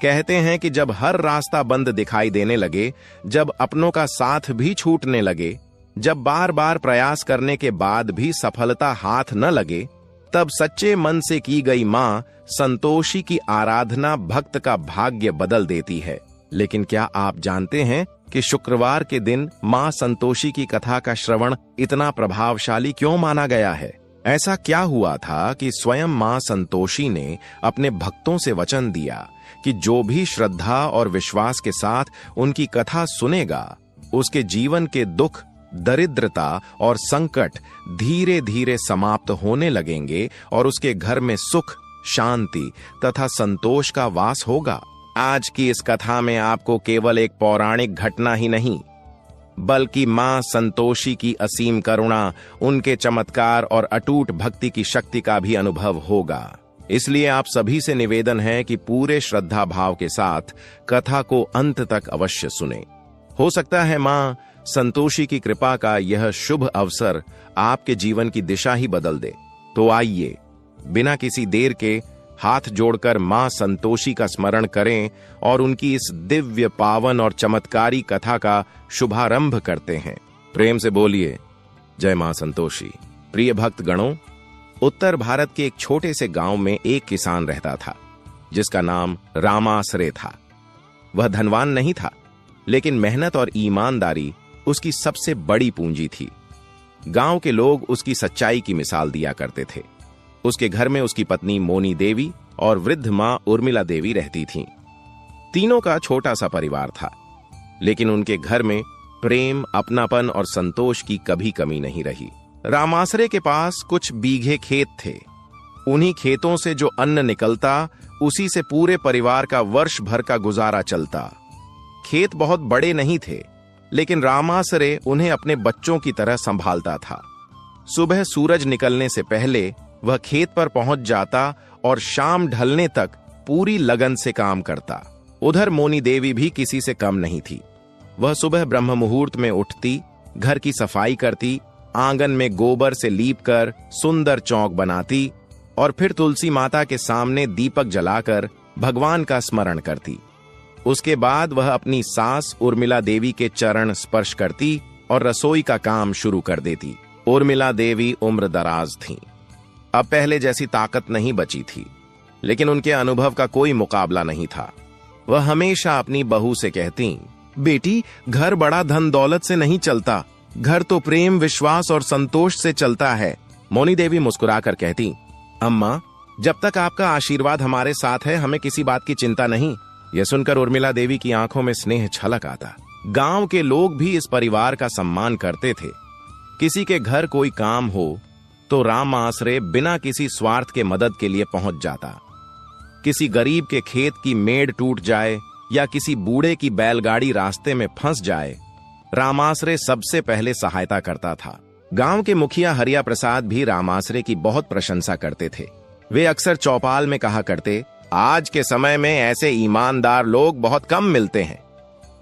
कहते हैं कि जब हर रास्ता बंद दिखाई देने लगे, जब अपनों का साथ भी छूटने लगे, जब बार बार प्रयास करने के बाद भी सफलता हाथ न लगे, तब सच्चे मन से की गई मां संतोषी की आराधना भक्त का भाग्य बदल देती है। लेकिन क्या आप जानते हैं कि शुक्रवार के दिन मां संतोषी की कथा का श्रवण इतना प्रभावशाली क्यों माना गया है? ऐसा क्या हुआ था कि स्वयं मां संतोषी ने अपने भक्तों से वचन दिया कि जो भी श्रद्धा और विश्वास के साथ उनकी कथा सुनेगा, उसके जीवन के दुख, दरिद्रता और संकट धीरे धीरे समाप्त होने लगेंगे और उसके घर में सुख, शांति तथा संतोष का वास होगा। आज की इस कथा में आपको केवल एक पौराणिक घटना ही नहीं, बल्कि मां संतोषी की असीम करुणा, उनके चमत्कार और अटूट भक्ति की शक्ति का भी अनुभव होगा। इसलिए आप सभी से निवेदन है कि पूरे श्रद्धा भाव के साथ कथा को अंत तक अवश्य सुने। हो सकता है मां संतोषी की कृपा का यह शुभ अवसर आपके जीवन की दिशा ही बदल दे। तो आइए बिना किसी देर के हाथ जोड़कर मां संतोषी का स्मरण करें और उनकी इस दिव्य, पावन और चमत्कारी कथा का शुभारंभ करते हैं। प्रेम से बोलिए जय मां संतोषी। प्रिय भक्त गणों, उत्तर भारत के एक छोटे से गांव में एक किसान रहता था जिसका नाम रामाश्रय था। वह धनवान नहीं था, लेकिन मेहनत और ईमानदारी उसकी सबसे बड़ी पूंजी थी। गांव के लोग उसकी सच्चाई की मिसाल दिया करते थे। उसके घर में उसकी पत्नी मोनी देवी और वृद्ध मां उर्मिला देवी रहती थीं। तीनों का छोटा सा परिवार था, लेकिन उनके घर में प्रेम, अपनापन और संतोष की कभी कमी नहीं रही। रामाश्रय के पास कुछ बीघे खेत थे। उन्हीं खेतों से जो अन्न निकलता, उसी से पूरे परिवार का वर्ष भर का गुजारा चलता। खेत बहुत बड़े नहीं थे, लेकिन रामाश्रय उन्हें अपने बच्चों की तरह संभालता था। सुबह सूरज निकलने से पहले वह खेत पर पहुंच जाता और शाम ढलने तक पूरी लगन से काम करता। उधर मोनी देवी भी किसी से कम नहीं थी। वह सुबह ब्रह्म मुहूर्त में उठती, घर की सफाई करती, आंगन में गोबर से लीपकर सुंदर चौक बनाती और फिर तुलसी माता के सामने दीपक जलाकर भगवान का स्मरण करती। उसके बाद वह अपनी सास उर्मिला देवी के चरण स्पर्श करती और रसोई का काम शुरू कर देती। उर्मिला देवी उम्र दराज थीं। अब पहले जैसी ताकत नहीं बची थी, लेकिन उनके अनुभव का कोई मुकाबला नहीं था। वह हमेशा अपनी बहू से कहती, बेटी, घर बड़ा धन दौलत से नहीं चलता, घर तो प्रेम, विश्वास और संतोष से चलता है। मोनी देवी मुस्कुराकर कहती, अम्मा, जब तक आपका आशीर्वाद हमारे साथ है, हमें किसी बात की चिंता नहीं। यह सुनकर उर्मिला देवी की आंखों में स्नेह छलक आता। गांव के लोग भी इस परिवार का सम्मान करते थे। किसी के घर कोई काम हो तो रामाश्रय बिना किसी स्वार्थ के मदद के लिए पहुंच जाता। किसी गरीब के खेत की मेड़ टूट जाए या किसी बूढ़े की बैलगाड़ी रास्ते में फंस जाए, रामाश्रय सबसे पहले सहायता करता था। गांव के मुखिया हरिया प्रसाद भी रामाश्रय की बहुत प्रशंसा करते थे। वे अक्सर चौपाल में कहा करते, आज के समय में ऐसे ईमानदार लोग बहुत कम मिलते हैं।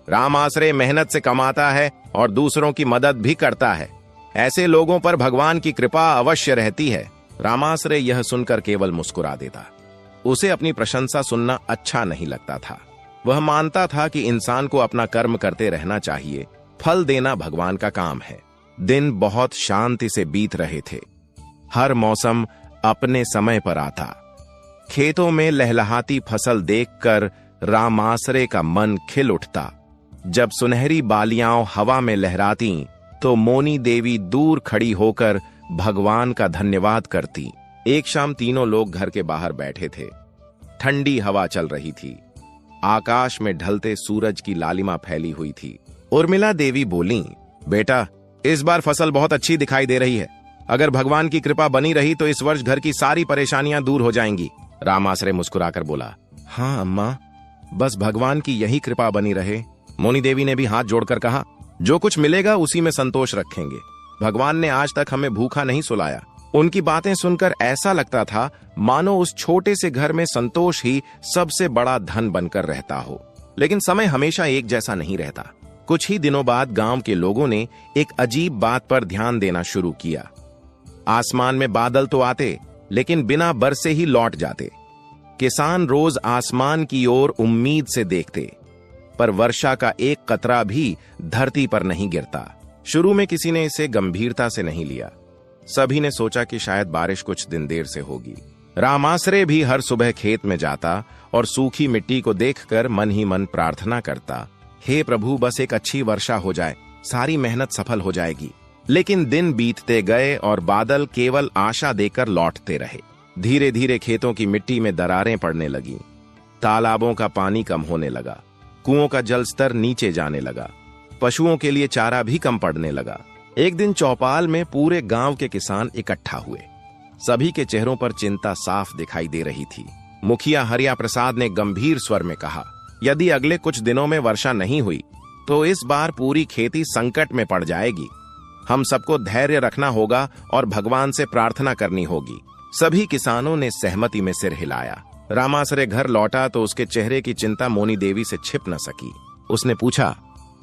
रामाश्रय मेहनत से कमाता है और दूसरों की मदद भी करता है। ऐसे लोगों पर भगवान की कृपा अवश्य रहती है। रामाश्रय यह सुनकर केवल मुस्कुरा देता। उसे अपनी प्रशंसा सुनना अच्छा नहीं लगता था। वह मानता था कि इंसान को अपना कर्म करते रहना चाहिए, फल देना भगवान का काम है। दिन बहुत शांति से बीत रहे थे। हर मौसम अपने समय पर आता। खेतों में लहलहाती फसल देखकर रामाश्रय का मन खिल उठता। जब सुनहरी बालियां हवा में लहराती तो मोनी देवी दूर खड़ी होकर भगवान का धन्यवाद करती। एक शाम तीनों लोग घर के बाहर बैठे थे। ठंडी हवा चल रही थी। आकाश में ढलते सूरज की लालिमा फैली हुई थी। उर्मिला देवी बोली, बेटा, इस बार फसल बहुत अच्छी दिखाई दे रही है। अगर भगवान की कृपा बनी रही तो इस वर्ष घर की सारी परेशानियां दूर हो जाएंगी। रामाश्रय मुस्कुराकर बोला, हाँ अम्मा, बस भगवान की यही कृपा बनी रहे। मोनी देवी ने भी हाथ जोड़कर कहा, जो कुछ मिलेगा उसी में संतोष रखेंगे। भगवान ने आज तक हमें भूखा नहीं सुलाया। उनकी बातें सुनकर ऐसा लगता था मानो उस छोटे से घर में संतोष ही सबसे बड़ा धन बनकर रहता हो। लेकिन समय हमेशा एक जैसा नहीं रहता। कुछ ही दिनों बाद गांव के लोगों ने एक अजीब बात पर ध्यान देना शुरू किया। आसमान में बादल तो आते, लेकिन बिना बरसे ही लौट जाते। किसान रोज आसमान की ओर उम्मीद से देखते, पर वर्षा का एक कतरा भी धरती पर नहीं गिरता। शुरू में किसी ने इसे गंभीरता से नहीं लिया। सभी ने सोचा कि शायद बारिश कुछ दिन देर से होगी। रामाश्रय भी हर सुबह खेत में जाता और सूखी मिट्टी को देखकर मन ही मन प्रार्थना करता, हे प्रभु, बस एक अच्छी वर्षा हो जाए, सारी मेहनत सफल हो जाएगी। लेकिन दिन बीतते गए और बादल केवल आशा देकर लौटते रहे। धीरे धीरे खेतों की मिट्टी में दरारें पड़ने लगीं, तालाबों का पानी कम होने लगा, कुओं का जल स्तर नीचे जाने लगा, पशुओं के लिए चारा भी कम पड़ने लगा। एक दिन चौपाल में पूरे गांव के किसान इकट्ठा हुए। सभी के चेहरों पर चिंता साफ दिखाई दे रही थी। मुखिया हरिया प्रसाद ने गंभीर स्वर में कहा, यदि अगले कुछ दिनों में वर्षा नहीं हुई तो इस बार पूरी खेती संकट में पड़ जाएगी। हम सबको धैर्य रखना होगा और भगवान से प्रार्थना करनी होगी। सभी किसानों ने सहमति में सिर हिलाया। रामाश्रय घर लौटा तो उसके चेहरे की चिंता मोनी देवी से छिप न सकी। उसने पूछा,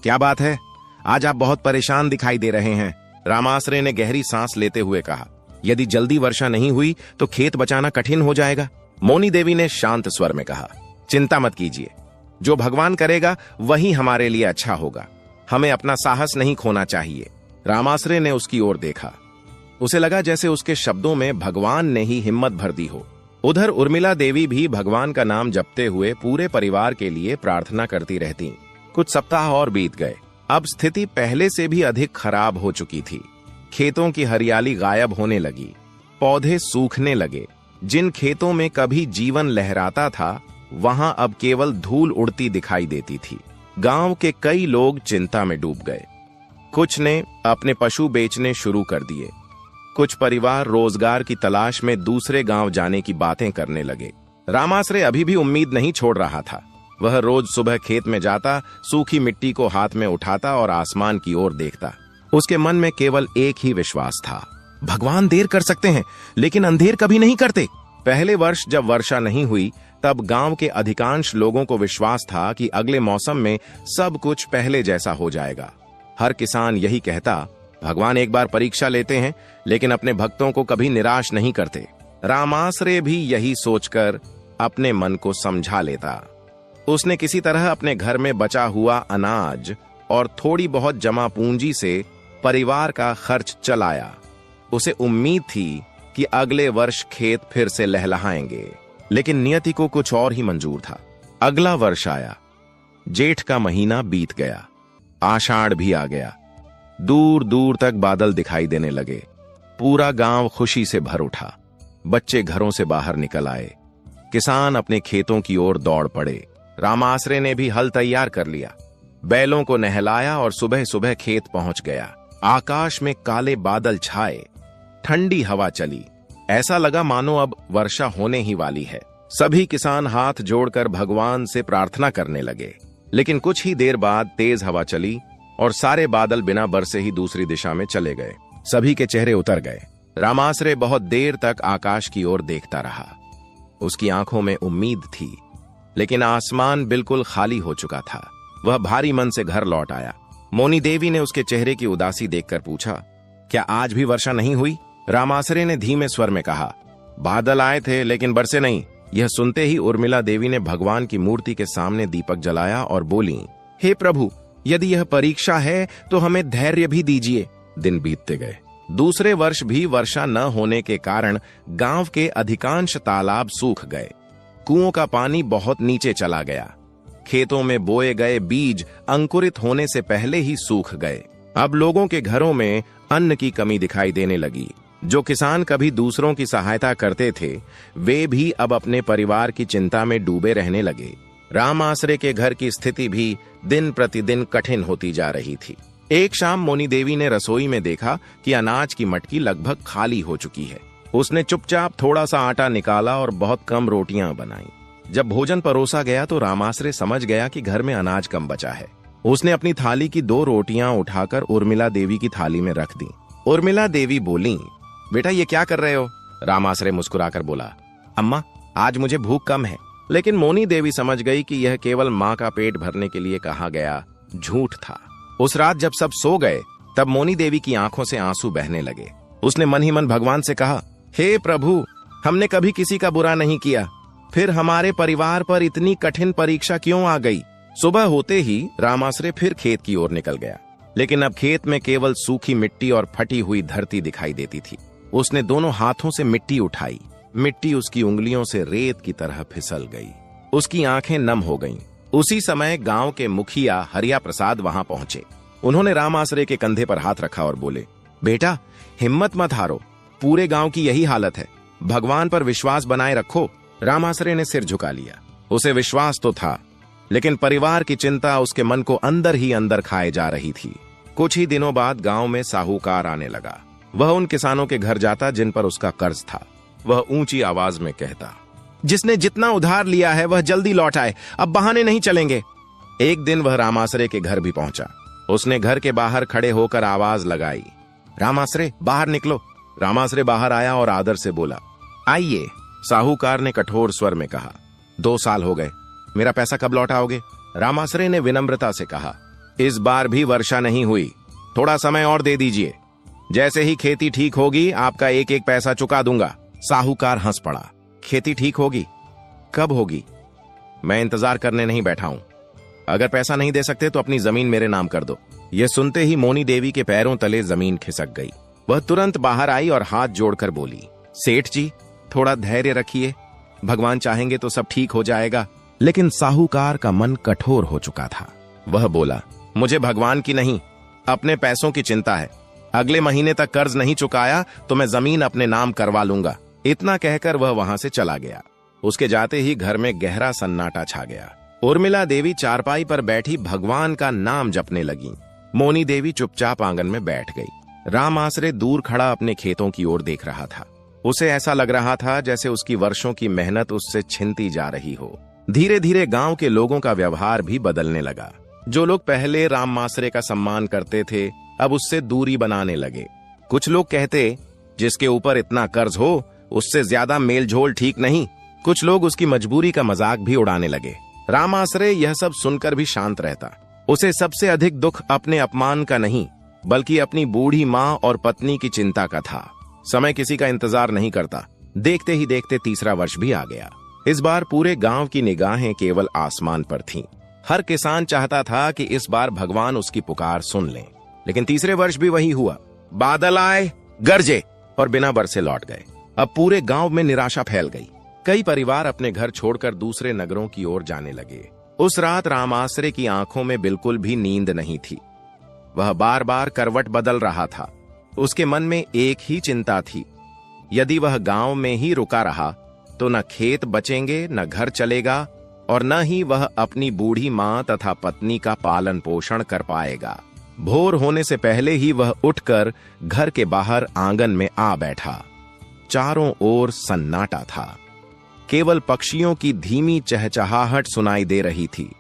क्या बात है, आज आप बहुत परेशान दिखाई दे रहे हैं। रामाश्रय ने गहरी सांस लेते हुए कहा, यदि जल्दी वर्षा नहीं हुई तो खेत बचाना कठिन हो जाएगा। मोनी देवी ने शांत स्वर में कहा, चिंता मत कीजिए, जो भगवान करेगा वही हमारे लिए अच्छा होगा। हमें अपना साहस नहीं खोना चाहिए। रामाश्रय ने उसकी ओर देखा। उसे लगा जैसे उसके शब्दों में भगवान ने ही हिम्मत भर दी हो। उधर उर्मिला देवी भी भगवान का नाम जपते हुए पूरे परिवार के लिए प्रार्थना करती रहती। कुछ सप्ताह और बीत गए। अब स्थिति पहले से भी अधिक खराब हो चुकी थी। खेतों की हरियाली गायब होने लगी, पौधे सूखने लगे। जिन खेतों में कभी जीवन लहराता था वहां अब केवल धूल उड़ती दिखाई देती थी। गांव के कई लोग चिंता में डूब गए। कुछ ने अपने पशु बेचने शुरू कर दिए। कुछ परिवार रोजगार की तलाश में दूसरे गांव जाने की बातें करने लगे। रामाश्रय अभी भी उम्मीद नहीं छोड़ रहा था। वह रोज सुबह खेत में जाता, सूखी मिट्टी को हाथ में उठाता और आसमान की ओर देखता। उसके मन में केवल एक ही विश्वास था, भगवान देर कर सकते हैं लेकिन अंधेर कभी नहीं करते। पहले वर्ष जब वर्षा नहीं हुई तब गांव के अधिकांश लोगों को विश्वास था कि अगले मौसम में सब कुछ पहले जैसा हो जाएगा। हर किसान यही कहता, भगवान एक बार परीक्षा लेते हैं लेकिन अपने भक्तों को कभी निराश नहीं करते। रामाश्रय भी यही सोचकर अपने मन को समझा लेता। उसने किसी तरह अपने घर में बचा हुआ अनाज और थोड़ी बहुत जमा पूंजी से परिवार का खर्च चलाया। उसे उम्मीद थी कि अगले वर्ष खेत फिर से लहलहाएंगे, लेकिन नियति को कुछ और ही मंजूर था। अगला वर्ष आया। जेठ का महीना बीत गया, आषाढ़ भी आ गया। दूर दूर तक बादल दिखाई देने लगे। पूरा गांव खुशी से भर उठा। बच्चे घरों से बाहर निकल आए। किसान अपने खेतों की ओर दौड़ पड़े। रामाश्रय ने भी हल तैयार कर लिया। बैलों को नहलाया और सुबह सुबह खेत पहुंच गया। आकाश में काले बादल छाए, ठंडी हवा चली। ऐसा लगा मानो अब वर्षा होने ही वाली है। सभी किसान हाथ जोड़कर भगवान से प्रार्थना करने लगे। लेकिन कुछ ही देर बाद तेज हवा चली और सारे बादल बिना बरसे ही दूसरी दिशा में चले गए। सभी के चेहरे उतर गए। रामाश्रय बहुत देर तक आकाश की ओर देखता रहा। उसकी आंखों में उम्मीद थी, लेकिन आसमान बिल्कुल खाली हो चुका था। वह भारी मन से घर लौट आया। मोनी देवी ने उसके चेहरे की उदासी देखकर पूछा, क्या आज भी वर्षा नहीं हुई? रामाश्रय ने धीमे स्वर में कहा, बादल आए थे लेकिन बरसे नहीं। यह सुनते ही उर्मिला देवी ने भगवान की मूर्ति के सामने दीपक जलाया और बोली, हे प्रभु, यदि यह परीक्षा है तो हमें धैर्य भी दीजिए। दिन बीतते गए। दूसरे वर्ष भी वर्षा न होने के कारण गांव के अधिकांश तालाब सूख गए। कुओं का पानी बहुत नीचे चला गया। खेतों में बोए गए बीज अंकुरित होने से पहले ही सूख गए। अब लोगों के घरों में अन्न की कमी दिखाई देने लगी। जो किसान कभी दूसरों की सहायता करते थे, वे भी अब अपने परिवार की चिंता में डूबे रहने लगे। रामाश्रय के घर की स्थिति भी दिन प्रतिदिन कठिन होती जा रही थी। एक शाम मोनी देवी ने रसोई में देखा कि अनाज की मटकी लगभग खाली हो चुकी है। उसने चुपचाप थोड़ा सा आटा निकाला और बहुत कम रोटियां बनाई। जब भोजन परोसा गया तो रामाश्रय समझ गया कि घर में अनाज कम बचा है। उसने अपनी थाली की 2 रोटियां उठाकर उर्मिला देवी की थाली में रख दी। उर्मिला देवी बोली, बेटा ये क्या कर रहे हो? रामाश्रय मुस्कुराकर बोला, अम्मा आज मुझे भूख कम है। लेकिन मोनी देवी समझ गई कि यह केवल माँ का पेट भरने के लिए कहा गया झूठ था। उस रात जब सब सो गए तब मोनी देवी की आंखों से आंसू बहने लगे। उसने मन ही मन भगवान से कहा, हे प्रभु, हमने कभी किसी का बुरा नहीं किया, फिर हमारे परिवार पर इतनी कठिन परीक्षा क्यों आ गई? सुबह होते ही रामाश्रय फिर खेत की ओर निकल गया, लेकिन अब खेत में केवल सूखी मिट्टी और फटी हुई धरती दिखाई देती थी। उसने दोनों हाथों से मिट्टी उठाई। मिट्टी उसकी उंगलियों से रेत की तरह फिसल गई। उसकी आंखें नम हो गईं। उसी समय गांव के मुखिया हरिया प्रसाद वहां पहुंचे। उन्होंने रामाश्रय के कंधे पर हाथ रखा और बोले, बेटा हिम्मत मत हारो, पूरे गांव की यही हालत है, भगवान पर विश्वास बनाए रखो। रामाश्रय ने सिर झुका लिया। उसे विश्वास तो था, लेकिन परिवार की चिंता उसके मन को अंदर ही अंदर खाए जा रही थी। कुछ ही दिनों बाद गांव में साहूकार आने लगा। वह उन किसानों के घर जाता जिन पर उसका कर्ज था। वह ऊंची आवाज में कहता, जिसने जितना उधार लिया है वह जल्दी लौट आए, अब बहाने नहीं चलेंगे। एक दिन वह रामाश्रय के घर भी पहुंचा। उसने घर के बाहर खड़े होकर आवाज लगाई, रामाश्रय बाहर निकलो। रामाश्रय बाहर आया और आदर से बोला, आइए। साहूकार ने कठोर स्वर में कहा, 2 साल हो गए, मेरा पैसा कब लौटाओगे? रामाश्रय ने विनम्रता से कहा, इस बार भी वर्षा नहीं हुई, थोड़ा समय और दे दीजिए। जैसे ही खेती ठीक होगी आपका एक एक पैसा चुका दूंगा। साहूकार हंस पड़ा, खेती ठीक होगी? कब होगी? मैं इंतजार करने नहीं बैठा हूं। अगर पैसा नहीं दे सकते तो अपनी जमीन मेरे नाम कर दो। यह सुनते ही मोनी देवी के पैरों तले जमीन खिसक गई। वह तुरंत बाहर आई और हाथ जोड़कर बोली, सेठ जी थोड़ा धैर्य रखिए, भगवान चाहेंगे तो सब ठीक हो जाएगा। लेकिन साहूकार का मन कठोर हो चुका था। वह बोला, मुझे भगवान की नहीं, अपने पैसों की चिंता है। अगले महीने तक कर्ज नहीं चुकाया तो मैं जमीन अपने नाम करवा लूंगा। इतना कहकर वह वहां से चला गया। उसके जाते ही घर में गहरा सन्नाटा छा गया। उर्मिला देवी चारपाई पर बैठी भगवान का नाम जपने लगी। मोनी देवी चुपचाप आंगन में बैठ गई। रामाश्रय दूर खड़ा अपने खेतों की ओर देख रहा था। उसे ऐसा लग रहा था जैसे उसकी वर्षों की मेहनत उससे छिनती जा रही हो। धीरे धीरे गांव के लोगों का व्यवहार भी बदलने लगा। जो लोग पहले रामाश्रय का सम्मान करते थे अब उससे दूरी बनाने लगे। कुछ लोग कहते, जिसके ऊपर इतना कर्ज हो उससे ज्यादा मेलझोल ठीक नहीं। कुछ लोग उसकी मजबूरी का मजाक भी उड़ाने लगे। रामाश्रय यह सब सुनकर भी शांत रहता। उसे सबसे अधिक दुख अपने अपमान का नहीं, बल्कि अपनी बूढ़ी माँ और पत्नी की चिंता का था। समय किसी का इंतजार नहीं करता। देखते ही देखते तीसरा वर्ष भी आ गया। इस बार पूरे गांव की निगाहें केवल आसमान पर थीं। हर किसान चाहता था कि इस बार भगवान उसकी पुकार सुन ले। लेकिन तीसरे वर्ष भी वही हुआ। बादल आए, गरजे और बिना बरसे लौट गए। अब पूरे गांव में निराशा फैल गई। कई परिवार अपने घर छोड़कर दूसरे नगरों की ओर जाने लगे। उस रात रामाश्रय की आंखों में बिल्कुल भी नींद नहीं थी। वह बार बार करवट बदल रहा था। उसके मन में एक ही चिंता थी, यदि वह गांव में ही रुका रहा तो न खेत बचेंगे, न घर चलेगा और न ही वह अपनी बूढ़ी मां तथा पत्नी का पालन पोषण कर पाएगा। भोर होने से पहले ही वह उठकर घर के बाहर आंगन में आ बैठा। चारों ओर सन्नाटा था। केवल पक्षियों की धीमी चहचहाहट सुनाई दे रही थी।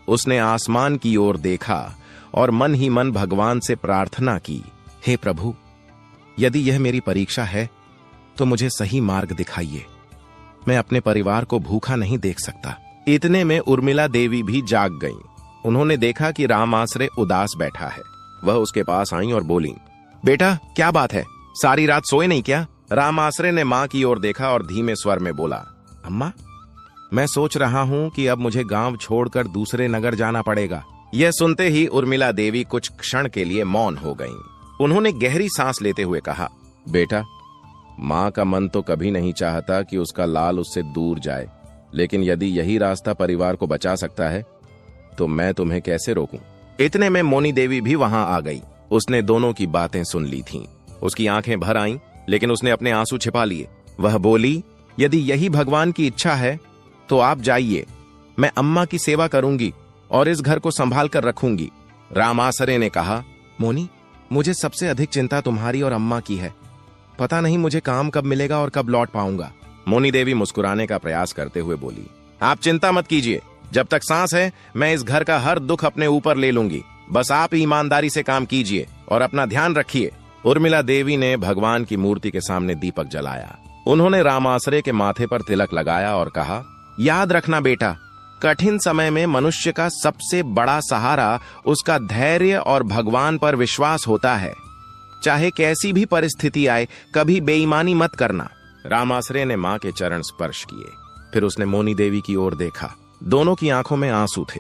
उसने आसमान की ओर देखा और मन ही मन भगवान से प्रार्थना की, हे प्रभु, यदि यह मेरी परीक्षा है तो मुझे सही मार्ग दिखाइए। मैं अपने परिवार को भूखा नहीं देख सकता। इतने में उर्मिला देवी भी जाग गईं। उन्होंने देखा कि रामाश्रय उदास बैठा है। वह उसके पास आई और बोली, बेटा क्या बात है, सारी रात सोए नहीं क्या? रामाश्रय ने मां की ओर देखा और धीमे स्वर में बोला, अम्मा, मैं सोच रहा हूं कि अब मुझे गांव छोड़कर दूसरे नगर जाना पड़ेगा। यह सुनते ही उर्मिला देवी कुछ क्षण के लिए मौन हो गईं। उन्होंने गहरी सांस लेते हुए कहा, बेटा, मां का मन तो कभी नहीं चाहता कि उसका लाल उससे दूर जाए, लेकिन यदि यही रास्ता परिवार को बचा सकता है तो मैं तुम्हें कैसे रोकूं? इतने में मोनी देवी भी वहां आ गई। उसने दोनों की बातें सुन ली थीं। उसकी आंखें भर आईं, लेकिन उसने अपने आंसू छिपा लिए। वह बोली, यदि यही भगवान की इच्छा है तो आप जाइए, मैं अम्मा की सेवा करूंगी और इस घर को संभाल कर रखूंगी। रामाश्रय ने कहा, मोनी, मुझे सबसे अधिक चिंता तुम्हारी और अम्मा की है। पता नहीं मुझे काम कब मिलेगा और कब लौट पाऊंगा। मोनी देवी मुस्कुराने का प्रयास करते हुए बोली, आप चिंता मत कीजिए, जब तक सांस है मैं इस घर का हर दुख अपने ऊपर ले लूंगी। बस आप ईमानदारी से काम कीजिए और अपना ध्यान रखिए। उर्मिला देवी ने भगवान की मूर्ति के सामने दीपक जलाया। उन्होंने रामाश्रय के माथे पर तिलक लगाया और कहा, याद रखना बेटा, कठिन समय में मनुष्य का सबसे बड़ा सहारा उसका धैर्य और भगवान पर विश्वास होता है। चाहे कैसी भी परिस्थिति आए, कभी बेईमानी मत करना। रामाश्रय ने मां के चरण स्पर्श किए, फिर उसने मोनी देवी की ओर देखा। दोनों की आंखों में आंसू थे,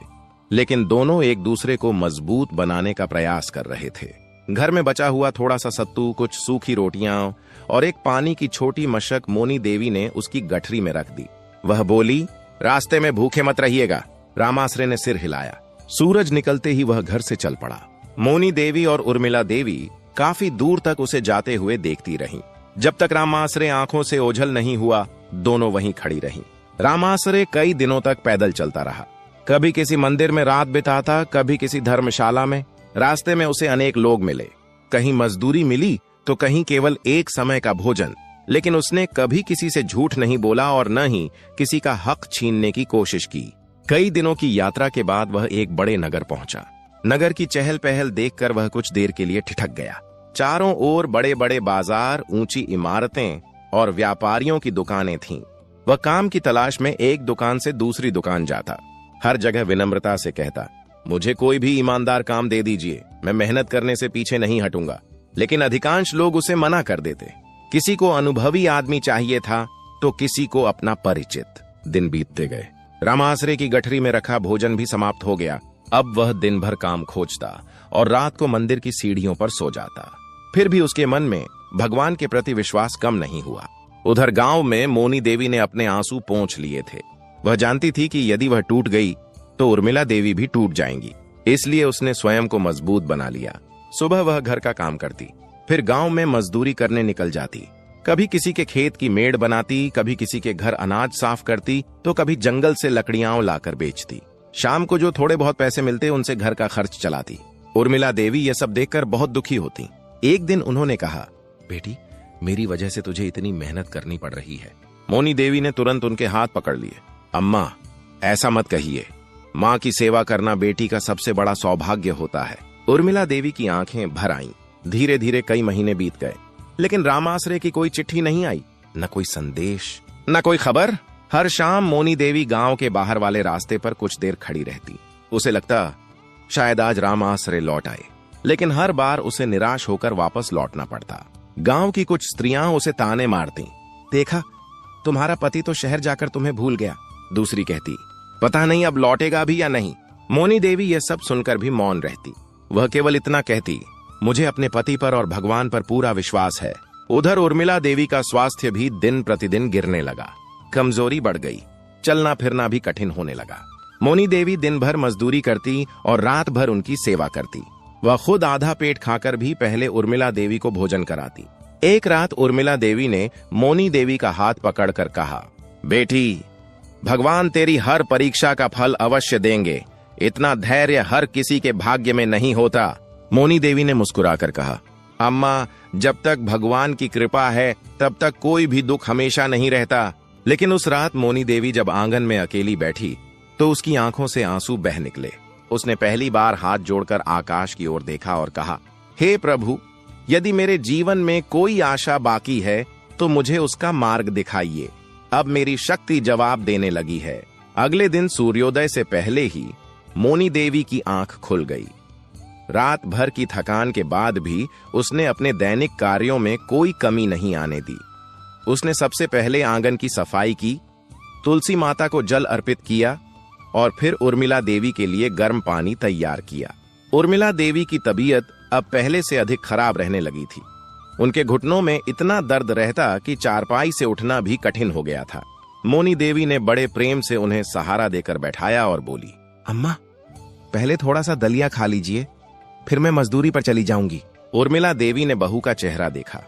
लेकिन दोनों एक दूसरे को मजबूत बनाने का प्रयास कर रहे थे। घर में बचा हुआ थोड़ा सा सत्तू, कुछ सूखी रोटियां और एक पानी की छोटी मशक मोनी देवी ने उसकी गठरी में रख दी। वह बोली, रास्ते में भूखे मत रहिएगा। रामाश्रय ने सिर हिलाया। सूरज निकलते ही वह घर से चल पड़ा। मोनी देवी और उर्मिला देवी काफी दूर तक उसे जाते हुए देखती रहीं। जब तक रामाश्रय आंखों से ओझल नहीं हुआ, दोनों वहीं खड़ी रहीं। रामाश्रय कई दिनों तक पैदल चलता रहा। कभी किसी मंदिर में रात बिताता, कभी किसी धर्मशाला में। रास्ते में उसे अनेक लोग मिले। कहीं मजदूरी मिली तो कहीं केवल एक समय का भोजन, लेकिन उसने कभी किसी से झूठ नहीं बोला और न ही किसी का हक छीनने की कोशिश की। कई दिनों की यात्रा के बाद वह एक बड़े नगर पहुंचा। नगर की चहल पहल देखकर वह कुछ देर के लिए ठिठक गया। चारों ओर बड़े बड़े बाजार, ऊंची इमारतें और व्यापारियों की दुकानें थीं। वह काम की तलाश में एक दुकान से दूसरी दुकान जाता। हर जगह विनम्रता से कहता, मुझे कोई भी ईमानदार काम दे दीजिए, मैं मेहनत करने से पीछे नहीं हटूंगा। लेकिन अधिकांश लोग उसे मना कर देते। किसी को अनुभवी आदमी चाहिए था तो किसी को अपना परिचित। दिन बीतते गए। रामाश्रय की गठरी में रखा भोजन भी समाप्त हो गया। अब वह दिन भर काम खोजता और रात को मंदिर की सीढ़ियों पर सो जाता। फिर भी उसके मन में भगवान के प्रति विश्वास कम नहीं हुआ। उधर गांव में मोनी देवी ने अपने आंसू पोंछ लिए थे। वह जानती थी कि यदि वह टूट गई तो उर्मिला देवी भी टूट जाएंगी। इसलिए उसने स्वयं को मजबूत बना लिया। सुबह वह घर का काम करती, फिर गांव में मजदूरी करने निकल जाती। कभी किसी के खेत की मेड़ बनाती, कभी किसी के घर अनाज साफ करती, तो कभी जंगल से लकड़ियां लाकर बेचती। शाम को जो थोड़े बहुत पैसे मिलते उनसे घर का खर्च चलाती। उर्मिला देवी यह सब देखकर बहुत दुखी होती। एक दिन उन्होंने कहा, बेटी, मेरी वजह से तुझे इतनी मेहनत करनी पड़ रही है। मोनी देवी ने तुरंत उनके हाथ पकड़ लिए। अम्मा, ऐसा मत कहिए। माँ की सेवा करना बेटी का सबसे बड़ा सौभाग्य होता है। उर्मिला देवी की आंखें भर आईं। धीरे धीरे कई महीने बीत गए, लेकिन रामाश्रय की कोई चिट्ठी नहीं आई, न कोई संदेश, न कोई खबर। हर शाम मोनी देवी गांव के बाहर वाले रास्ते पर कुछ देर खड़ी रहती। उसे लगता शायद आज रामाश्रय लौट आए, लेकिन हर बार उसे निराश होकर वापस लौटना पड़ता। गांव की कुछ स्त्रियां उसे ताने मारती। देखा, तुम्हारा पति तो शहर जाकर तुम्हें भूल गया। दूसरी कहती, पता नहीं अब लौटेगा भी या नहीं। मोनी देवी यह सब सुनकर भी मौन रहती। वह केवल इतना कहती, मुझे अपने पति पर और भगवान पर पूरा विश्वास है। उधर उर्मिला देवी का स्वास्थ्य भी दिन प्रतिदिन गिरने लगा। कमजोरी बढ़ गई, चलना फिरना भी कठिन होने लगा। मोनी देवी दिन भर मजदूरी करती और रात भर उनकी सेवा करती। वह खुद आधा पेट खाकर भी पहले उर्मिला देवी को भोजन कराती। एक रात उर्मिला देवी ने मोनी देवी का हाथ पकड़कर कहा, बेटी, भगवान तेरी हर परीक्षा का फल अवश्य देंगे। इतना धैर्य हर किसी के भाग्य में नहीं होता। मोनी देवी ने मुस्कुराकर कहा, अम्मा, जब तक भगवान की कृपा है तब तक कोई भी दुख हमेशा नहीं रहता। लेकिन उस रात मोनी देवी जब आंगन में अकेली बैठी तो उसकी आंखों से आंसू बह निकले। उसने पहली बार हाथ जोड़कर आकाश की ओर देखा और कहा, हे प्रभु, यदि मेरे जीवन में कोई आशा बाकी है तो मुझे उसका मार्ग दिखाइए। अब मेरी शक्ति जवाब देने लगी है। अगले दिन सूर्योदय से पहले ही मोनी देवी की आंख खुल गई। रात भर की थकान के बाद भी उसने अपने दैनिक कार्यों में कोई कमी नहीं आने दी। उसने सबसे पहले आंगन की सफाई की, तुलसी माता को जल अर्पित किया और फिर उर्मिला देवी के लिए गर्म पानी तैयार किया। उर्मिला देवी की तबीयत अब पहले से अधिक खराब रहने लगी थी। उनके घुटनों में इतना दर्द रहता कि चारपाई से उठना भी कठिन हो गया था। मोनी देवी ने बड़े प्रेम से उन्हें सहारा देकर बैठाया और बोली, अम्मा, पहले थोड़ा सा दलिया खा लीजिए, फिर मैं मजदूरी पर चली जाऊंगी। उर्मिला देवी ने बहू का चेहरा देखा।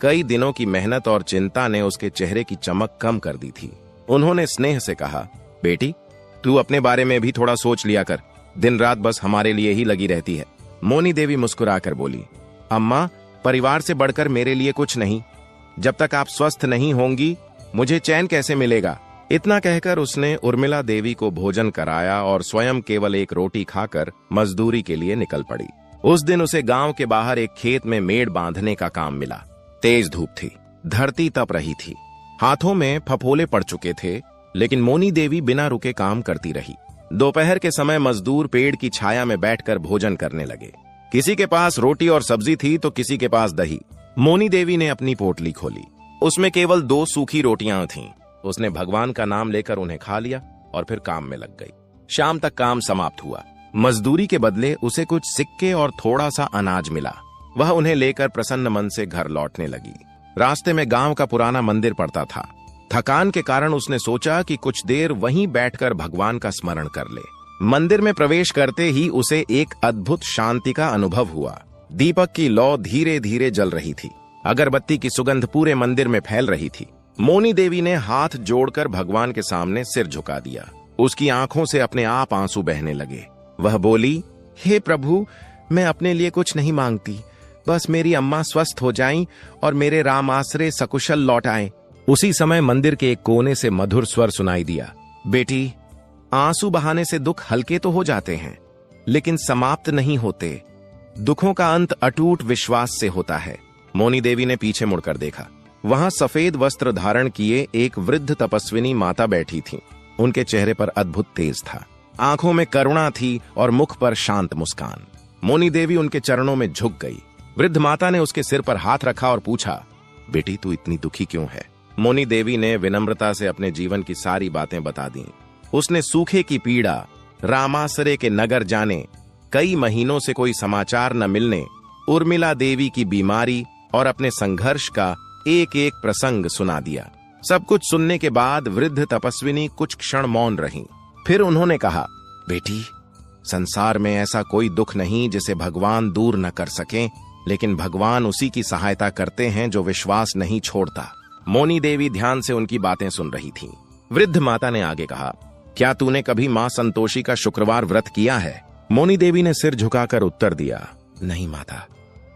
कई दिनों की मेहनत और चिंता ने उसके चेहरे की चमक कम कर दी थी। उन्होंने स्नेह से कहा, बेटी, तू अपने बारे में भी थोड़ा सोच लिया कर। दिन रात बस हमारे लिए ही लगी रहती है। मोनी देवी मुस्कुराकर बोली, अम्मा, परिवार से बढ़कर मेरे लिए कुछ नहीं। जब तक आप स्वस्थ नहीं होंगी मुझे चैन कैसे मिलेगा। इतना कहकर उसने उर्मिला देवी को भोजन कराया और स्वयं केवल एक रोटी खाकर मजदूरी के लिए निकल पड़ी। उस दिन उसे गांव के बाहर एक खेत में मेड़ बांधने का काम मिला। तेज धूप थी, धरती तप रही थी, हाथों में फफोले पड़ चुके थे, लेकिन मोनी देवी बिना रुके काम करती रही। दोपहर के समय मजदूर पेड़ की छाया में बैठकर भोजन करने लगे। किसी के पास रोटी और सब्जी थी तो किसी के पास दही। मोनी देवी ने अपनी पोटली खोली। उसमें केवल 2 सूखी रोटियां थीं। उसने भगवान का नाम लेकर उन्हें खा लिया और फिर काम में लग गई। शाम तक काम समाप्त हुआ। मजदूरी के बदले उसे कुछ सिक्के और थोड़ा सा अनाज मिला। वह उन्हें लेकर प्रसन्न मन से घर लौटने लगी। रास्ते में गांव का पुराना मंदिर पड़ता था। थकान के कारण उसने सोचा कि कुछ देर वहीं बैठकर भगवान का स्मरण कर ले। मंदिर में प्रवेश करते ही उसे एक अद्भुत शांति का अनुभव हुआ। दीपक की लौ धीरे धीरे जल रही थी। अगरबत्ती की सुगंध पूरे मंदिर में फैल रही थी। मोनी देवी ने हाथ जोड़कर भगवान के सामने सिर झुका दिया। उसकी आंखों से अपने आप आंसू बहने लगे। वह बोली, हे प्रभु, मैं अपने लिए कुछ नहीं मांगती, बस मेरी अम्मा स्वस्थ हो जाएं और मेरे राम आश्रय सकुशल लौट आएं। उसी समय मंदिर के एक कोने से मधुर स्वर सुनाई दिया, बेटी, आंसू बहाने से दुख हल्के तो हो जाते हैं, लेकिन समाप्त नहीं होते। दुखों का अंत अटूट विश्वास से होता है। मोनी देवी ने पीछे मुड़कर देखा। वहां सफेद वस्त्र धारण किए एक वृद्ध तपस्विनी माता बैठी थी। उनके चेहरे पर अद्भुत तेज था, आंखों में करुणा थी और मुख पर शांत मुस्कान। मोनी देवी उनके चरणों में झुक गई। वृद्ध माता ने उसके सिर पर हाथ रखा और पूछा, बेटी, तू इतनी दुखी क्यों है? मोनी देवी ने विनम्रता से अपने जीवन की सारी बातें बता दी। उसने सूखे की पीड़ा, रामासरे के नगर जाने, कई महीनों से कोई समाचार न मिलने, उर्मिला देवी की बीमारी और अपने संघर्ष का एक एक प्रसंग सुना दिया। सब कुछ सुनने के बाद वृद्ध तपस्विनी कुछ क्षण मौन रहीं। फिर उन्होंने कहा, बेटी, संसार में ऐसा कोई दुख नहीं जिसे भगवान दूर न कर सकें, लेकिन भगवान उसी की सहायता करते हैं जो विश्वास नहीं छोड़ता। मोनी देवी ध्यान से उनकी बातें सुन रही थी। वृद्ध माता ने आगे कहा, क्या तूने कभी मां संतोषी का शुक्रवार व्रत किया है? मोनी देवी ने सिर झुकाकर उत्तर दिया, नहीं माता,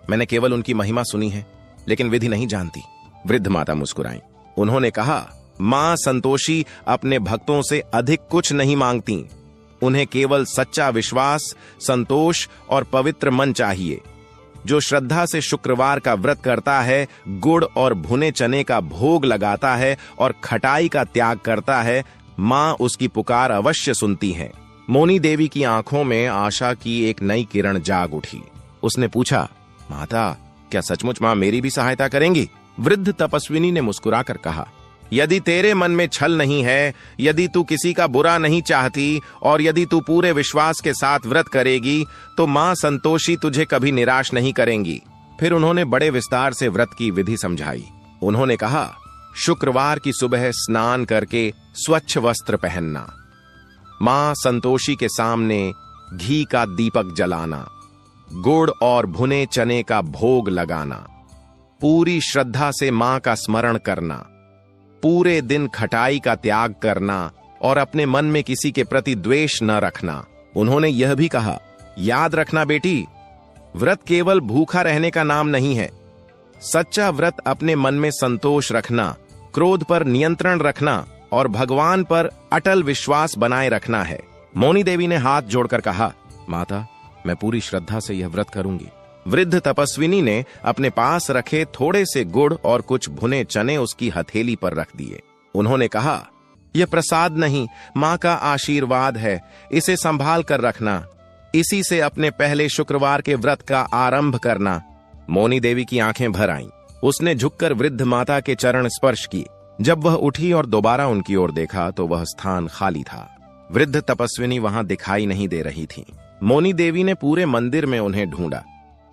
मैंने केवल उनकी महिमा सुनी है, लेकिन विधि नहीं जानती। वृद्ध माता मुस्कुराई। उन्होंने कहा, मां संतोषी अपने भक्तों से अधिक कुछ नहीं मांगती। उन्हें केवल सच्चा विश्वास, संतोष और पवित्र मन चाहिए। जो श्रद्धा से शुक्रवार का व्रत करता है, गुड़ और भुने चने का भोग लगाता है और खटाई का त्याग करता है, मां उसकी पुकार अवश्य सुनती है। मोनी देवी की आंखों में आशा की एक नई किरण जाग उठी। उसने पूछा, माता, क्या सचमुच मां मेरी भी सहायता करेंगी? वृद्ध तपस्विनी ने मुस्कुराकर कहा, यदि तेरे मन में छल नहीं है, यदि तू किसी का बुरा नहीं चाहती और यदि तू पूरे विश्वास के साथ व्रत करेगी, तो मां संतोषी तुझे कभी निराश नहीं करेंगी। फिर उन्होंने बड़े विस्तार से व्रत की विधि समझाई। उन्होंने कहा, शुक्रवार की सुबह स्नान करके स्वच्छ वस्त्र पहनना, मां संतोषी के सामने घी का दीपक जलाना, गुड़ और भुने चने का भोग लगाना, पूरी श्रद्धा से मां का स्मरण करना, पूरे दिन खटाई का त्याग करना और अपने मन में किसी के प्रति द्वेष न रखना। उन्होंने यह भी कहा, याद रखना बेटी, व्रत केवल भूखा रहने का नाम नहीं है। सच्चा व्रत अपने मन में संतोष रखना, क्रोध पर नियंत्रण रखना और भगवान पर अटल विश्वास बनाए रखना है। मोनी देवी ने हाथ जोड़कर कहा, माता, मैं पूरी श्रद्धा से यह व्रत करूंगी। वृद्ध तपस्विनी ने अपने पास रखे थोड़े से गुड़ और कुछ भुने चने उसकी हथेली पर रख दिए। उन्होंने कहा, यह प्रसाद नहीं, मां का आशीर्वाद है, इसे संभाल कर रखना। इसी से अपने पहले शुक्रवार के व्रत का आरंभ करना। मोनी देवी की आंखें भर आईं। उसने झुककर वृद्ध माता के चरण स्पर्श किए। जब वह उठी और दोबारा उनकी ओर देखा तो वह स्थान खाली था। वृद्ध तपस्विनी वहां दिखाई नहीं दे रही थी। मोनी देवी ने पूरे मंदिर में उन्हें ढूंढा,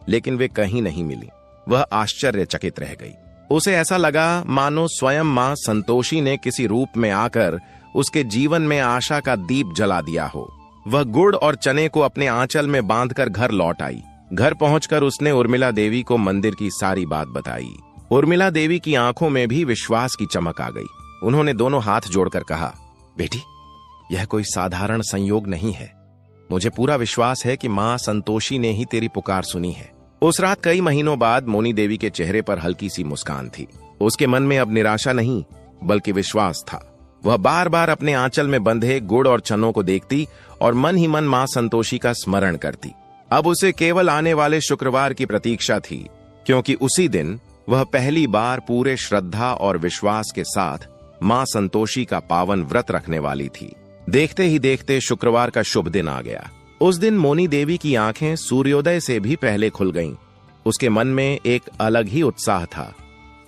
लेकिन वे कहीं नहीं मिली। वह आश्चर्यचकित रह गई। उसे ऐसा लगा मानो स्वयं मां संतोषी ने किसी रूप में आकर उसके जीवन में आशा का दीप जला दिया हो। वह गुड़ और चने को अपने आंचल में बांधकर घर लौट आई। घर पहुंचकर उसने उर्मिला देवी को मंदिर की सारी बात बताई। उर्मिला देवी की आंखों में भी विश्वास की चमक आ गई। उन्होंने दोनों हाथ जोड़कर कहा, बेटी, यह कोई साधारण संयोग नहीं है। मुझे पूरा विश्वास है कि मां संतोषी ने ही तेरी पुकार सुनी है। उस रात कई महीनों बाद मोनी देवी के चेहरे पर हल्की सी मुस्कान थी। उसके मन में अब निराशा नहीं बल्कि विश्वास था। वह बार बार अपने आंचल में बंधे गुड़ और चनों को देखती और मन ही मन मां संतोषी का स्मरण करती। अब उसे केवल आने वाले शुक्रवार की प्रतीक्षा थी, क्योंकि उसी दिन वह पहली बार पूरे श्रद्धा और विश्वास के साथ मां संतोषी का पावन व्रत रखने वाली थी। देखते ही देखते शुक्रवार का शुभ दिन आ गया। उस दिन मोनी देवी की आंखें सूर्योदय से भी पहले खुल गईं। उसके मन में एक अलग ही उत्साह था।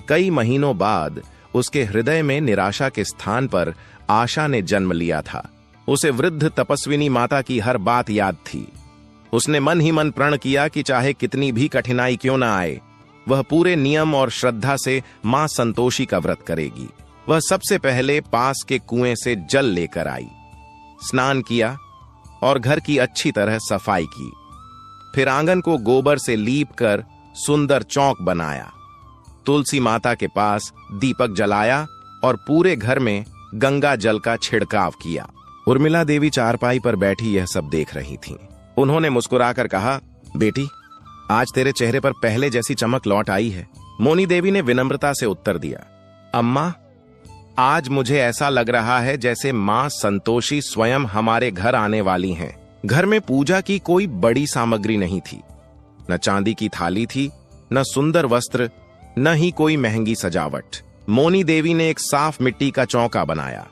कई महीनों बाद उसके हृदय में निराशा के स्थान पर आशा ने जन्म लिया था। उसे वृद्ध तपस्विनी माता की हर बात याद थी। उसने मन ही मन प्रण किया कि चाहे कितनी भी कठिनाई क्यों न आए, वह पूरे नियम और श्रद्धा से मां संतोषी का व्रत करेगी। वह सबसे पहले पास के कुएं से जल लेकर आई, स्नान किया और घर की अच्छी तरह सफाई की। फिर आंगन को गोबर से लीप कर सुंदर चौक बनाया, तुलसी माता के पास दीपक जलाया और पूरे घर में गंगा जल का छिड़काव किया। उर्मिला देवी चारपाई पर बैठी यह सब देख रही थीं। उन्होंने मुस्कुराकर कहा, बेटी, आज तेरे चेहरे पर पहले जैसी चमक लौट आई है। मोनी देवी ने विनम्रता से उत्तर दिया, अम्मा, आज मुझे ऐसा लग रहा है जैसे मां संतोषी स्वयं हमारे घर आने वाली हैं। घर में पूजा की कोई बड़ी सामग्री नहीं थी, न चांदी की थाली थी, न सुंदर वस्त्र, न ही कोई महंगी सजावट। मोनी देवी ने एक साफ मिट्टी का चौका बनाया,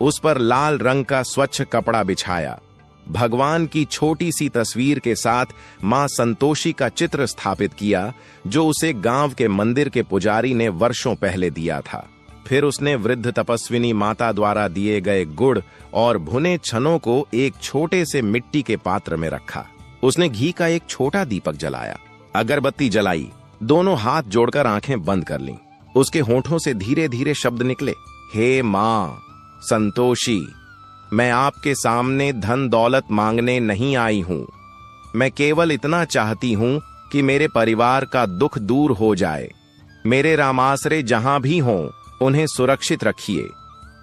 उस पर लाल रंग का स्वच्छ कपड़ा बिछाया, भगवान की छोटी सी तस्वीर के साथ मां संतोषी का चित्र स्थापित किया, जो उसे गांव के मंदिर के पुजारी ने वर्षों पहले दिया था। फिर उसने वृद्ध तपस्विनी माता द्वारा दिए गए गुड़ और भुने छनों को एक छोटे से मिट्टी के पात्र में रखा। उसने घी का एक छोटा दीपक जलाया, अगरबत्ती जलाई, दोनों हाथ जोड़कर आंखें बंद कर लीं। उसके होठों से धीरे धीरे शब्द निकले, हे मां संतोषी, मैं आपके सामने धन दौलत मांगने नहीं आई हूं। मैं केवल इतना चाहती हूं कि मेरे परिवार का दुख दूर हो जाए। मेरे रामासरे जहां भी हों, उन्हें सुरक्षित रखिए।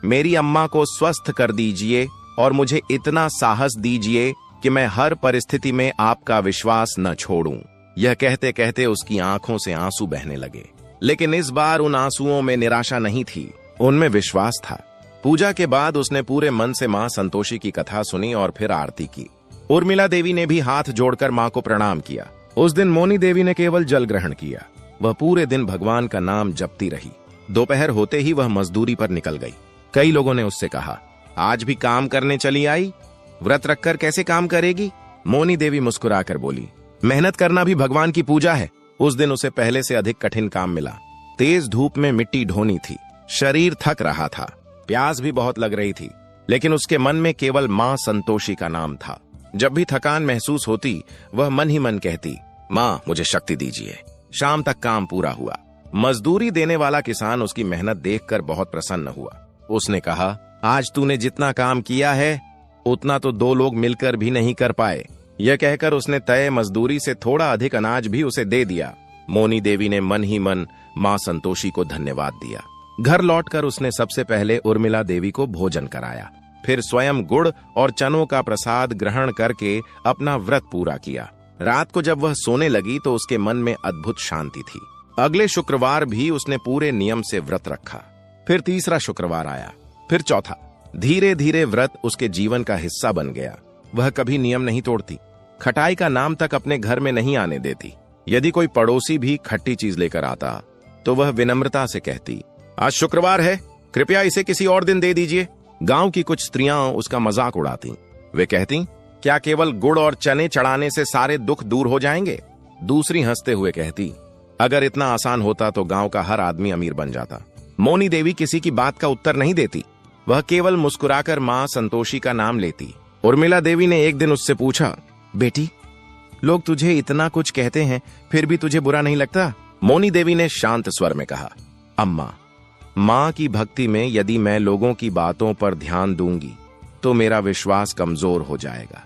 मेरी अम्मा को स्वस्थ कर दीजिए और मुझे इतना साहस दीजिए कि मैं हर परिस्थिति में आपका विश्वास न छोड़ूं। यह कहते कहते उसकी आंखों से आंसू बहने लगे, लेकिन इस बार उन आंसुओं में निराशा नहीं थी, उनमें विश्वास था। पूजा के बाद उसने पूरे मन से मां संतोषी की कथा सुनी और फिर आरती की। उर्मिला देवी ने भी हाथ जोड़कर मां को प्रणाम किया। उस दिन मोनी देवी ने केवल जल ग्रहण किया। वह पूरे दिन भगवान का नाम जपती रही। दोपहर होते ही वह मजदूरी पर निकल गई। कई लोगों ने उससे कहा, आज भी काम करने चली आई? व्रत रखकर कैसे काम करेगी? मोनी देवी मुस्कुराकर बोली, मेहनत करना भी भगवान की पूजा है। उस दिन उसे पहले से अधिक कठिन काम मिला। तेज धूप में मिट्टी ढोनी थी, शरीर थक रहा था, प्यास भी बहुत लग रही थी, लेकिन उसके मन में केवल मां संतोषी का नाम था। जब भी थकान महसूस होती, वह मन ही मन कहती, मां मुझे शक्ति दीजिए। शाम तक काम पूरा हुआ। मजदूरी देने वाला किसान उसकी मेहनत देखकर बहुत प्रसन्न हुआ। उसने कहा, आज तूने जितना काम किया है उतना तो 2 लोग मिलकर भी नहीं कर पाए। यह कहकर उसने तय मजदूरी से थोड़ा अधिक अनाज भी उसे दे दिया। मोनी देवी ने मन ही मन मां संतोषी को धन्यवाद दिया। घर लौटकर उसने सबसे पहले उर्मिला देवी को भोजन कराया, फिर स्वयं गुड़ और चनों का प्रसाद ग्रहण करके अपना व्रत पूरा किया। रात को जब वह सोने लगी तो उसके मन में अद्भुत शांति थी। अगले शुक्रवार भी उसने पूरे नियम से व्रत रखा। फिर तीसरा शुक्रवार आया, फिर चौथा। धीरे धीरे व्रत उसके जीवन का हिस्सा बन गया। वह कभी नियम नहीं तोड़ती, खटाई का नाम तक अपने घर में नहीं आने देती। यदि कोई पड़ोसी भी खट्टी चीज लेकर आता तो वह विनम्रता से कहती, आज शुक्रवार है, कृपया इसे किसी और दिन दे दीजिए। गांव की कुछ स्त्रियां उसका मजाक उड़ाती। वे कहती, क्या केवल गुड़ और चने चढ़ाने से सारे दुख दूर हो जाएंगे? दूसरी हंसते हुए कहती, अगर इतना आसान होता तो गांव का हर आदमी अमीर बन जाता। मोनी देवी किसी की बात का उत्तर नहीं देती, वह केवल मुस्कुराकर मां संतोषी का नाम लेती। उर्मिला देवी ने एक दिन उससे पूछा, बेटी, लोग तुझे इतना कुछ कहते हैं, फिर भी तुझे बुरा नहीं लगता? मोनी देवी ने शांत स्वर में कहा, अम्मा, मां की भक्ति में यदि मैं लोगों की बातों पर ध्यान दूंगी तो मेरा विश्वास कमजोर हो जाएगा।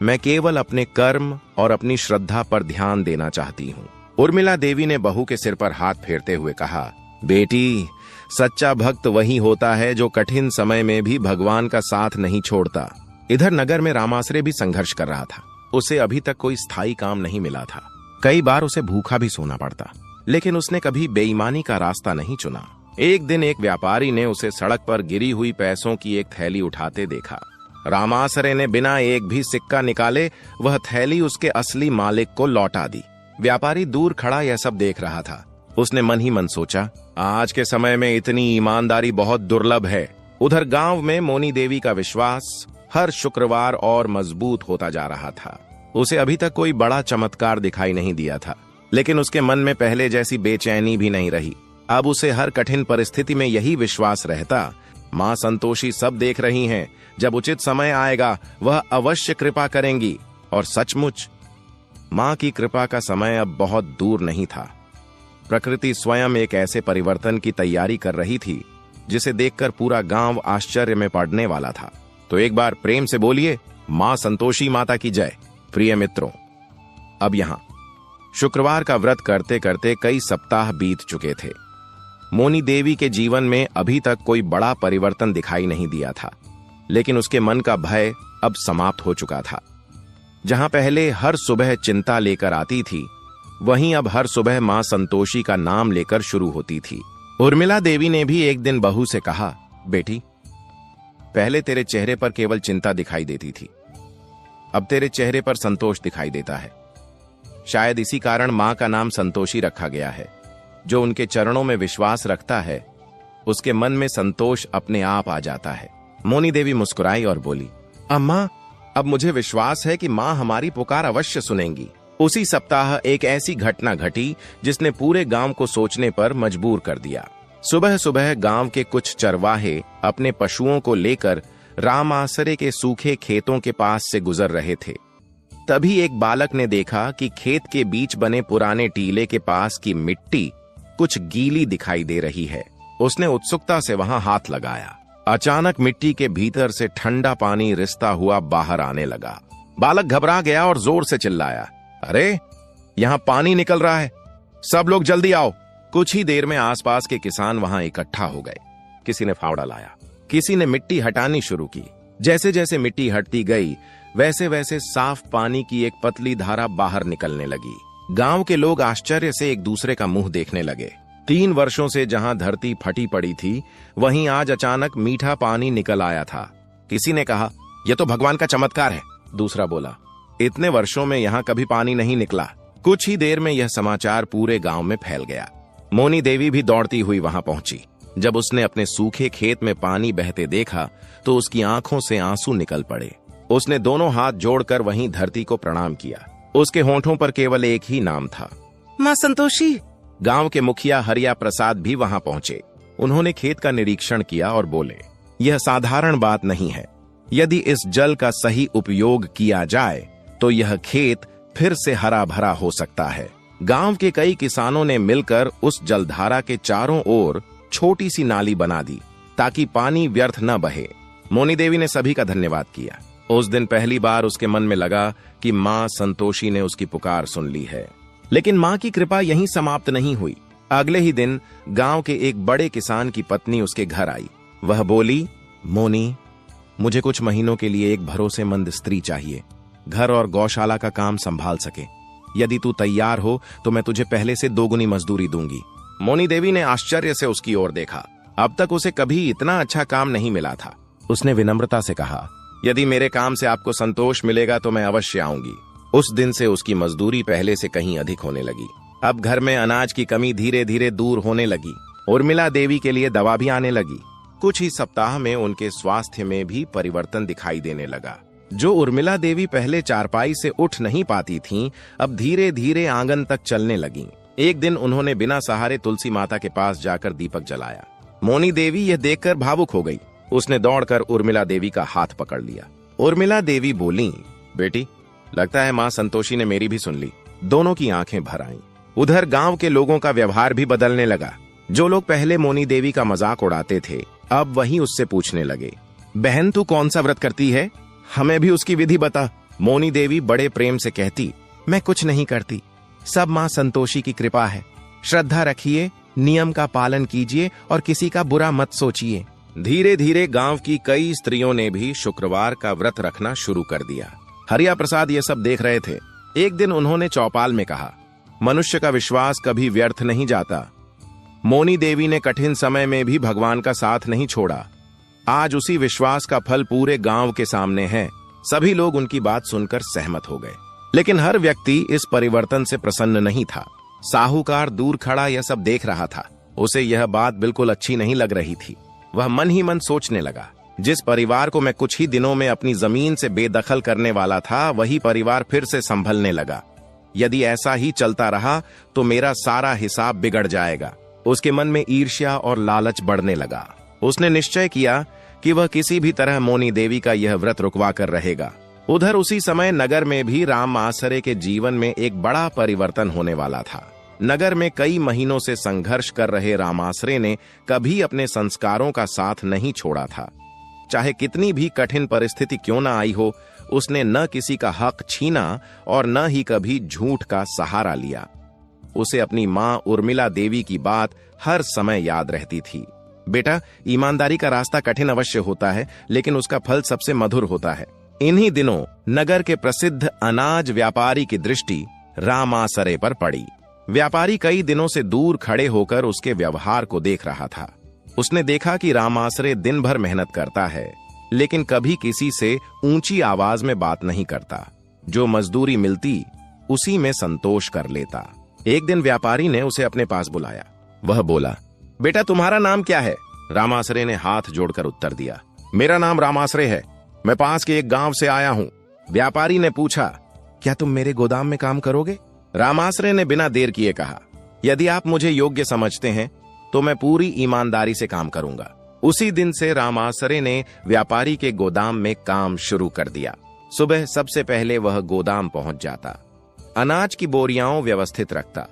मैं केवल अपने कर्म और अपनी श्रद्धा पर ध्यान देना चाहती हूँ। उर्मिला देवी ने बहू के सिर पर हाथ फेरते हुए कहा, बेटी, सच्चा भक्त वही होता है जो कठिन समय में भी भगवान का साथ नहीं छोड़ता। इधर नगर में रामासरे भी संघर्ष कर रहा था। उसे अभी तक कोई स्थायी काम नहीं मिला था। कई बार उसे भूखा भी सोना पड़ता, लेकिन उसने कभी बेईमानी का रास्ता नहीं चुना। एक दिन एक व्यापारी ने उसे सड़क पर गिरी हुई पैसों की एक थैली उठाते देखा। रामासरे ने बिना एक भी सिक्का निकाले वह थैली उसके असली मालिक को लौटा दी। व्यापारी दूर खड़ा यह सब देख रहा था। उसने मन ही मन सोचा, आज के समय में इतनी ईमानदारी बहुत दुर्लभ है। उधर गांव में मोनी देवी का विश्वास हर शुक्रवार और मजबूत होता जा रहा था। उसे अभी तक कोई बड़ा चमत्कार दिखाई नहीं दिया था, लेकिन उसके मन में पहले जैसी बेचैनी भी नहीं रही। अब उसे हर कठिन परिस्थिति में यही विश्वास रहता, माँ संतोषी सब देख रही हैं, जब उचित समय आएगा वह अवश्य कृपा करेंगी। और सचमुच माँ की कृपा का समय अब बहुत दूर नहीं था। प्रकृति स्वयं एक ऐसे परिवर्तन की तैयारी कर रही थी जिसे देखकर पूरा गांव आश्चर्य में पड़ने वाला था। तो एक बार प्रेम से बोलिए, माँ संतोषी माता की जय। प्रिय मित्रों, अब यहां शुक्रवार का व्रत करते करते कई सप्ताह बीत चुके थे। मोनी देवी के जीवन में अभी तक कोई बड़ा परिवर्तन दिखाई नहीं दिया था, लेकिन उसके मन का भय अब समाप्त हो चुका था। जहां पहले हर सुबह चिंता लेकर आती थी, वहीं अब हर सुबह मां संतोषी का नाम लेकर शुरू होती थी। उर्मिला देवी ने भी एक दिन बहू से कहा, बेटी, पहले तेरे चेहरे पर केवल चिंता दिखाई देती थी, अब तेरे चेहरे पर संतोष दिखाई देता है। शायद इसी कारण मां का नाम संतोषी रखा गया है। जो उनके चरणों में विश्वास रखता है, उसके मन में संतोष अपने आप आ जाता है। मोनी देवी मुस्कुराई और बोली, अम्मा, अब मुझे विश्वास है कि मां हमारी पुकार अवश्य सुनेंगी। उसी सप्ताह एक ऐसी घटना घटी जिसने पूरे गांव को सोचने पर मजबूर कर दिया। सुबह सुबह गांव के कुछ चरवाहे अपने पशुओं को लेकर रामासरे के सूखे खेतों के पास से गुजर रहे थे। तभी एक बालक ने देखा कि खेत के बीच बने पुराने टीले के पास की मिट्टी कुछ गीली दिखाई दे रही है। उसने उत्सुकता से वहां हाथ लगाया। अचानक मिट्टी के भीतर से ठंडा पानी रिसता हुआ बाहर आने लगा। बालक घबरा गया और जोर से चिल्लाया, अरे, यहां पानी निकल रहा है, सब लोग जल्दी आओ। कुछ ही देर में आसपास के किसान वहां इकट्ठा हो गए। किसी ने फावड़ा लाया, किसी ने मिट्टी हटानी शुरू की। जैसे जैसे मिट्टी हटती गई, वैसे वैसे साफ पानी की एक पतली धारा बाहर निकलने लगी। गांव के लोग आश्चर्य से एक दूसरे का मुंह देखने लगे। 3 वर्षों से जहां धरती फटी पड़ी थी, वहीं आज अचानक मीठा पानी निकल आया था। किसी ने कहा, यह तो भगवान का चमत्कार है। दूसरा बोला, इतने वर्षों में यहां कभी पानी नहीं निकला। कुछ ही देर में यह समाचार पूरे गांव में फैल गया। मोनी देवी भी दौड़ती हुई वहां पहुंची। जब उसने अपने सूखे खेत में पानी बहते देखा तो उसकी आंखों से आंसू निकल पड़े। उसने दोनों हाथ जोड़कर वहीं धरती को प्रणाम किया। उसके होंठों पर केवल एक ही नाम था, मां संतोषी। गांव के मुखिया हरिया प्रसाद भी वहां पहुंचे। उन्होंने खेत का निरीक्षण किया और बोले, यह साधारण बात नहीं है। यदि इस जल का सही उपयोग किया जाए तो यह खेत फिर से हरा भरा हो सकता है। गांव के कई किसानों ने मिलकर उस जलधारा के चारों ओर छोटी सी नाली बना दी ताकि पानी व्यर्थ न बहे। मोनी देवी ने सभी का धन्यवाद किया। उस दिन पहली बार उसके मन में लगा कि मां संतोषी ने उसकी पुकार सुन ली है। लेकिन मां की कृपा यहीं समाप्त नहीं हुई। अगले ही दिन गांव के एक बड़े किसान की पत्नी उसके घर आई। वह बोली, मोनी, मुझे कुछ महीनों के लिए एक भरोसेमंद स्त्री चाहिए, घर और गौशाला का काम संभाल सके। यदि तू तैयार हो तो मैं तुझे पहले से 2 गुनी मजदूरी दूंगी। मोनी देवी ने आश्चर्य से उसकी ओर देखा। अब तक उसे कभी इतना अच्छा काम नहीं मिला था। उसने विनम्रता से कहा, यदि मेरे काम से आपको संतोष मिलेगा तो मैं अवश्य आऊंगी। उस दिन से उसकी मजदूरी पहले से कहीं अधिक होने लगी। अब घर में अनाज की कमी धीरे धीरे दूर होने लगी। उर्मिला देवी के लिए दवा भी आने लगी। कुछ ही सप्ताह में उनके स्वास्थ्य में भी परिवर्तन दिखाई देने लगा। जो उर्मिला देवी पहले चारपाई से उठ नहीं पाती थीं, अब धीरे धीरे आंगन तक चलने लगीं। एक दिन उन्होंने बिना सहारे तुलसी माता के पास जाकर दीपक जलाया। मोनी देवी यह देखकर भावुक हो गई। उसने दौड़कर उर्मिला देवी का हाथ पकड़ लिया। उर्मिला देवी बोली, बेटी, लगता है मां संतोषी ने मेरी भी सुन ली। दोनों की आंखें भर आईं। उधर गांव के लोगों का व्यवहार भी बदलने लगा। जो लोग पहले मोनी देवी का मजाक उड़ाते थे, अब वही उससे पूछने लगे, बहन तू कौन सा व्रत करती है, हमें भी उसकी विधि बता। मोनी देवी बड़े प्रेम से कहती, मैं कुछ नहीं करती, सब मां संतोषी की कृपा है। श्रद्धा रखिए, नियम का पालन कीजिए और किसी का बुरा मत सोचिए। धीरे धीरे गांव की कई स्त्रियों ने भी शुक्रवार का व्रत रखना शुरू कर दिया। हरिया प्रसाद ये सब देख रहे थे। एक दिन उन्होंने चौपाल में कहा, मनुष्य का विश्वास कभी व्यर्थ नहीं जाता। मोनी देवी ने कठिन समय में भी भगवान का साथ नहीं छोड़ा। आज उसी विश्वास का फल पूरे गांव के सामने है। सभी लोग उनकी बात सुनकर सहमत हो गए। लेकिन हर व्यक्ति इस परिवर्तन से प्रसन्न नहीं था। साहूकार दूर खड़ा यह सब देख रहा था। उसे यह बात बिल्कुल अच्छी नहीं लग रही थी। वह मन ही मन सोचने लगा, जिस परिवार को मैं कुछ ही दिनों में अपनी जमीन से बेदखल करने वाला था, वही परिवार फिर से संभलने लगा। यदि ऐसा ही चलता रहा तो मेरा सारा हिसाब बिगड़ जाएगा। उसके मन में ईर्ष्या और लालच बढ़ने लगा। उसने निश्चय किया कि वह किसी भी तरह मोनी देवी का यह व्रत रुकवा कर रहेगा। उधर उसी समय नगर में भी राम आसरे के जीवन में एक बड़ा परिवर्तन होने वाला था। नगर में कई महीनों से संघर्ष कर रहे रामासरे ने कभी अपने संस्कारों का साथ नहीं छोड़ा था। चाहे कितनी भी कठिन परिस्थिति क्यों न आई हो, उसने न किसी का हक छीना और न ही कभी झूठ का सहारा लिया। उसे अपनी मां उर्मिला देवी की बात हर समय याद रहती थी। बेटा, ईमानदारी का रास्ता कठिन अवश्य होता है, लेकिन उसका फल सबसे मधुर होता है। इन्हीं दिनों नगर के प्रसिद्ध अनाज व्यापारी की दृष्टि रामासरे पर पड़ी। व्यापारी कई दिनों से दूर खड़े होकर उसके व्यवहार को देख रहा था। उसने देखा कि रामासरे दिन भर मेहनत करता है, लेकिन कभी किसी से ऊंची आवाज में बात नहीं करता। जो मजदूरी मिलती उसी में संतोष कर लेता। एक दिन व्यापारी ने उसे अपने पास बुलाया। वह बोला, बेटा, तुम्हारा नाम क्या है? रामासरे ने हाथ जोड़कर उत्तर दिया, मेरा नाम रामासरे है, मैं पास के एक गांव से आया हूं। व्यापारी ने पूछा, क्या तुम मेरे गोदाम में काम करोगे? रामासरे ने बिना देर किए कहा, यदि आप मुझे योग्य समझते हैं तो मैं पूरी ईमानदारी से काम करूंगा। उसी दिन से रामासरे ने व्यापारी के गोदाम में काम शुरू कर दिया। सुबह सबसे पहले वह गोदाम पहुंच जाता, अनाज की बोरियां व्यवस्थित रखता,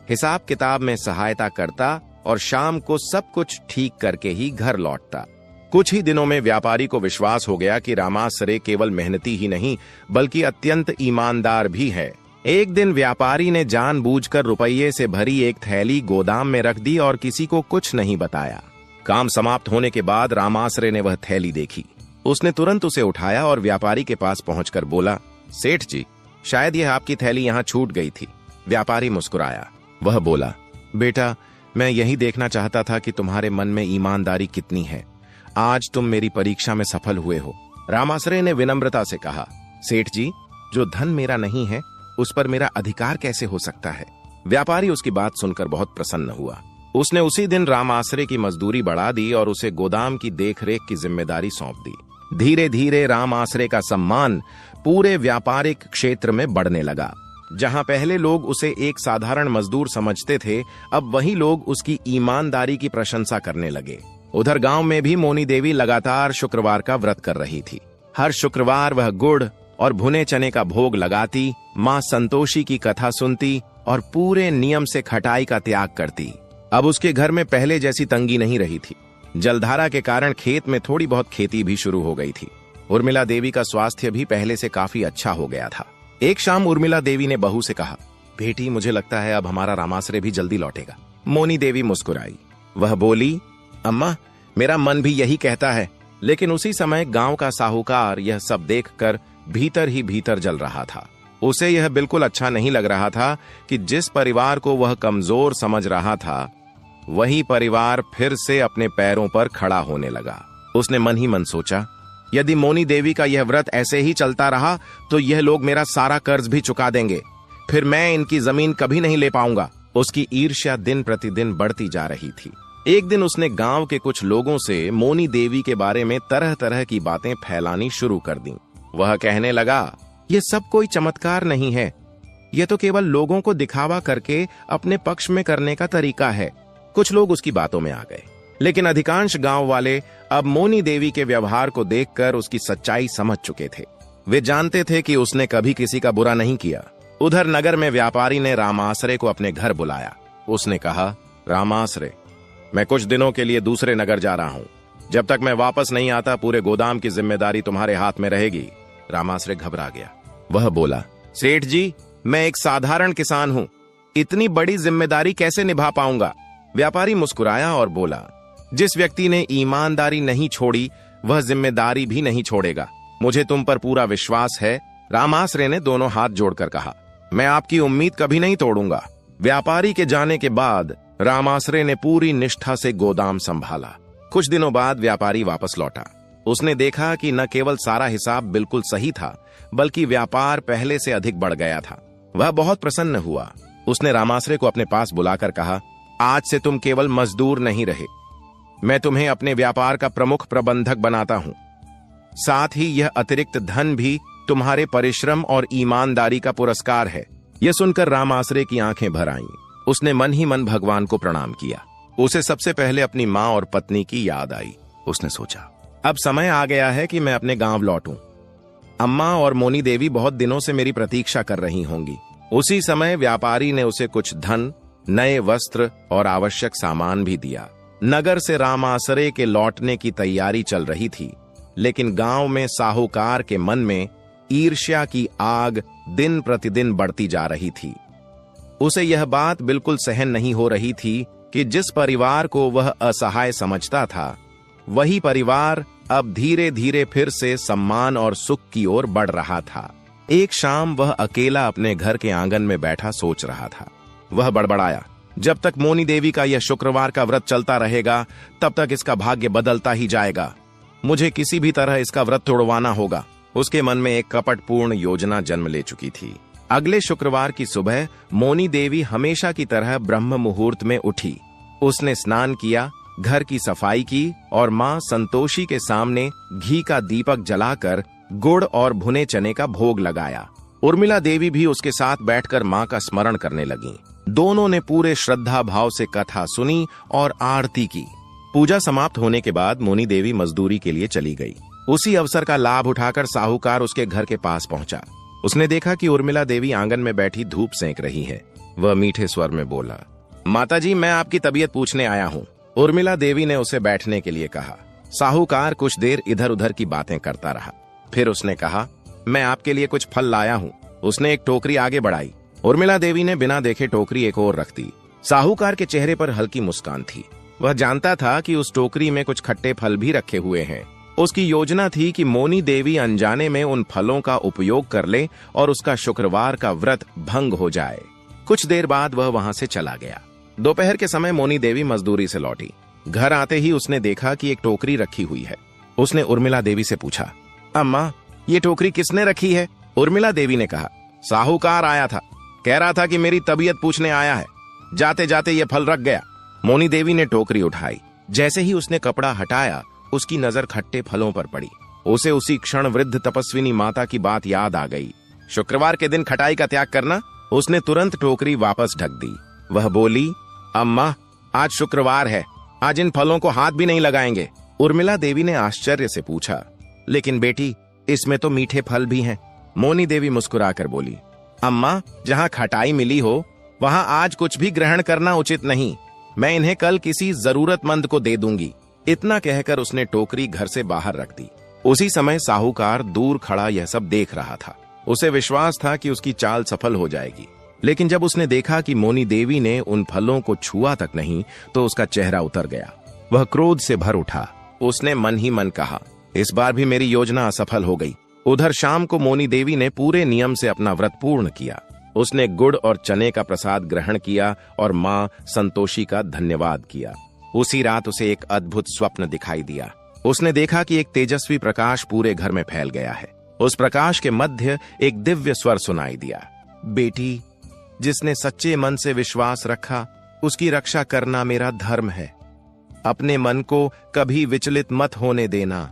हिसाब किताब में सहायता करता और शाम को सब कुछ ठीक करके ही घर लौटता। कुछ ही दिनों में व्यापारी को विश्वास हो गया कि रामासरे केवल मेहनती ही नहीं बल्कि अत्यंत ईमानदार भी है। एक दिन व्यापारी ने जानबूझकर रुपये से भरी एक थैली गोदाम में रख दी और किसी को कुछ नहीं बताया। काम समाप्त होने के बाद रामासरे ने वह थैली देखी। उसने तुरंत उसे उठाया और व्यापारी के पास पहुंचकर बोला, सेठ जी, शायद यह आपकी थैली यहाँ छूट गई थी। व्यापारी मुस्कुराया। वह बोला, बेटा, मैं यही देखना चाहता था कि तुम्हारे मन में ईमानदारी कितनी है। आज तुम मेरी परीक्षा में सफल हुए हो। रामासरे ने विनम्रता से कहा, सेठ जी, जो धन मेरा नहीं है उस पर मेरा अधिकार कैसे हो सकता है? व्यापारी उसकी बात सुनकर बहुत प्रसन्न हुआ। उसने उसी दिन रामासरे की मजदूरी बढ़ा दी और उसे गोदाम की देखरेख की जिम्मेदारी सौंप दी। धीरे धीरे रामासरे का सम्मान पूरे व्यापारिक क्षेत्र में बढ़ने लगा। जहां पहले लोग उसे एक साधारण मजदूर समझते थे, अब वही लोग उसकी ईमानदारी की प्रशंसा करने लगे। उधर गांव में भी मोनी देवी लगातार शुक्रवार का व्रत कर रही थी। हर शुक्रवार वह गुड़ और भुने चने का भोग लगाती, मां संतोषी की कथा सुनती और पूरे नियम से खटाई का त्याग करती। अब उसके घर में पहले जैसी तंगी नहीं रही थी। जलधारा के कारण खेत में थोड़ी बहुत खेती भी शुरू हो गई थी। उर्मिला देवी का स्वास्थ्य भी पहले से काफी अच्छा हो गया था। एक शाम उर्मिला देवी ने बहू से कहा, बेटी, मुझे लगता है अब हमारा रामासरे भी जल्दी लौटेगा। मोनी देवी मुस्कुराई। वह बोली, अम्मा, मेरा मन भी यही कहता है। लेकिन उसी समय गांव का साहूकार यह सब देखकर भीतर ही भीतर जल रहा था। उसे यह बिल्कुल अच्छा नहीं लग रहा था कि जिस परिवार को वह कमजोर समझ रहा था, वही परिवार फिर से अपने पैरों पर खड़ा होने लगा। उसने मन ही मन सोचा, यदि मोनी देवी का यह व्रत ऐसे ही चलता रहा तो यह लोग मेरा सारा कर्ज भी चुका देंगे, फिर मैं इनकी जमीन कभी नहीं ले पाऊंगा। उसकी ईर्ष्या दिन प्रतिदिन बढ़ती जा रही थी। एक दिन उसने गांव के कुछ लोगों से मोनी देवी के बारे में तरह तरह की बातें फैलानी शुरू कर दी। वह कहने लगा, यह सब कोई चमत्कार नहीं है, यह तो केवल लोगों को दिखावा करके अपने पक्ष में करने का तरीका है। कुछ लोग उसकी बातों में आ गए, लेकिन अधिकांश गांव वाले अब मोनी देवी के व्यवहार को देखकर उसकी सच्चाई समझ चुके थे। वे जानते थे कि उसने कभी किसी का बुरा नहीं किया। उधर नगर में व्यापारी ने रामासरे को अपने घर बुलाया। उसने कहा, रामासरे, मैं कुछ दिनों के लिए दूसरे नगर जा रहा हूं। जब तक मैं वापस नहीं आता पूरे गोदाम की जिम्मेदारी तुम्हारे हाथ में रहेगी। रामासरे घबरा गया। वह बोला, सेठ जी, मैं एक साधारण किसान हूं, इतनी बड़ी जिम्मेदारी कैसे निभा पाऊंगा? व्यापारी मुस्कुराया और बोला, जिस व्यक्ति ने ईमानदारी नहीं छोड़ी वह जिम्मेदारी भी नहीं छोड़ेगा। मुझे तुम पर पूरा विश्वास है। रामासरे ने दोनों हाथ जोड़कर कहा, मैं आपकी उम्मीद कभी नहीं तोड़ूंगा। व्यापारी के जाने के बाद रामासरे ने पूरी निष्ठा से गोदाम संभाला। कुछ दिनों बाद व्यापारी वापस लौटा। उसने देखा कि न केवल सारा हिसाब बिल्कुल सही था, बल्कि व्यापार पहले से अधिक बढ़ गया था। वह बहुत प्रसन्न हुआ। उसने रामासरे को अपने पास बुलाकर कहा, आज से तुम केवल मजदूर नहीं रहे, मैं तुम्हें अपने व्यापार का प्रमुख प्रबंधक बनाता हूं। साथ ही यह अतिरिक्त धन भी तुम्हारे परिश्रम और ईमानदारी का पुरस्कार है। यह सुनकर रामासरे की आंखें भर आईं। उसने मन ही मन भगवान को प्रणाम किया। उसे सबसे पहले अपनी माँ और पत्नी की याद आई। उसने सोचा, अब समय आ गया है कि मैं अपने गांव लौटूं। अम्मा और मोनी देवी बहुत दिनों से मेरी प्रतीक्षा कर रही होंगी। उसी समय व्यापारी ने उसे कुछ धन, नए वस्त्र और आवश्यक सामान भी दिया। नगर से रामासरे के लौटने की तैयारी चल रही थी, लेकिन गांव में साहूकार के मन में ईर्ष्या की आग दिन प्रतिदिन बढ़ती जा रही थी। उसे यह बात बिल्कुल सहन नहीं हो रही थी कि जिस परिवार को वह असहाय समझता था, वही परिवार अब धीरे धीरे फिर से सम्मान और सुख की ओर बढ़ रहा था। एक शाम वह अकेला अपने घर के आंगन में बैठा सोच रहा था। वह बड़बड़ाया, जब तक मोनी देवी का यह शुक्रवार का व्रत चलता रहेगा, तब तक इसका भाग्य बदलता ही जाएगा। मुझे किसी भी तरह इसका व्रत तोड़वाना होगा। उसके मन में एक कपटपूर्ण योजना जन्म ले चुकी थी। अगले शुक्रवार की सुबह मोनी देवी हमेशा की तरह ब्रह्म मुहूर्त में उठी। उसने स्नान किया, घर की सफाई की और मां संतोषी के सामने घी का दीपक जलाकर गुड़ और भुने चने का भोग लगाया। उर्मिला देवी भी उसके साथ बैठकर मां का स्मरण करने लगी। दोनों ने पूरे श्रद्धा भाव से कथा सुनी और आरती की। पूजा समाप्त होने के बाद मोनी देवी मजदूरी के लिए चली गई। उसी अवसर का लाभ उठाकर साहूकार उसके घर के पास पहुंचा। उसने देखा कि उर्मिला देवी आंगन में बैठी धूप सेंक रही है। वह मीठे स्वर में बोला, माताजी, मैं आपकी तबीयत पूछने आया हूँ। उर्मिला देवी ने उसे बैठने के लिए कहा। साहूकार कुछ देर इधर उधर की बातें करता रहा। फिर उसने कहा, मैं आपके लिए कुछ फल लाया हूँ। उसने एक टोकरी आगे बढ़ाई। उर्मिला देवी ने बिना देखे टोकरी एक ओर रख दी। साहूकार के चेहरे पर हल्की मुस्कान थी। वह जानता था कि उस टोकरी में कुछ खट्टे फल भी रखे हुए हैं। उसकी योजना थी कि मोनी देवी अनजाने में उन फलों का उपयोग कर ले और उसका शुक्रवार का व्रत भंग हो जाए। कुछ देर बाद वह वहां से चला गया। दोपहर के समय मोनी देवी मजदूरी से लौटी। घर आते ही उसने देखा कि एक टोकरी रखी हुई है। उसने उर्मिला देवी से पूछा, अम्मा, ये टोकरी किसने रखी है? उर्मिला देवी ने कहा, साहूकार आया था, कह रहा था कि मेरी तबीयत पूछने आया है। जाते जाते ये फल रख गया। मोनी देवी ने टोकरी उठाई। जैसे ही उसने कपड़ा हटाया, उसकी नजर खट्टे फलों पर पड़ी। उसे उसी क्षण वृद्ध तपस्विनी माता की बात याद आ गई। शुक्रवार के दिन खटाई का त्याग करना। उसने तुरंत टोकरी वापस ढक दी। वह बोली, अम्मा, आज शुक्रवार है, आज इन फलों को हाथ भी नहीं लगाएंगे। उर्मिला देवी ने आश्चर्य से पूछा, लेकिन बेटी, इसमें तो मीठे फल भी हैं। मोनी देवी मुस्कुराकर बोली, अम्मा, जहां खटाई मिली हो वहां आज कुछ भी ग्रहण करना उचित नहीं। मैं इन्हें कल किसी जरूरतमंद को दे दूंगी। इतना कहकर उसने टोकरी घर से बाहर रख दी। उसी समय साहूकार दूर खड़ा यह सब देख रहा था। उसे विश्वास था कि उसकी चाल सफल हो जाएगी, लेकिन जब उसने देखा कि मोनी देवी ने उन फलों को छुआ तक नहीं, तो उसका चेहरा उतर गया। वह क्रोध से भर उठा। उसने मन ही मन कहा, इस बार भी मेरी योजना असफल हो गई। उधर शाम को मोनी देवी ने पूरे नियम से अपना व्रत पूर्ण किया। उसने गुड़ और चने का प्रसाद ग्रहण किया और मां संतोषी का धन्यवाद किया। उसी रात उसे एक अद्भुत स्वप्न दिखाई दिया। उसने देखा कि एक तेजस्वी प्रकाश पूरे घर में फैल गया है। उस प्रकाश के मध्य एक दिव्य स्वर सुनाई दिया, बेटी, जिसने सच्चे मन से विश्वास रखा, उसकी रक्षा करना मेरा धर्म है। अपने मन को कभी विचलित मत होने देना।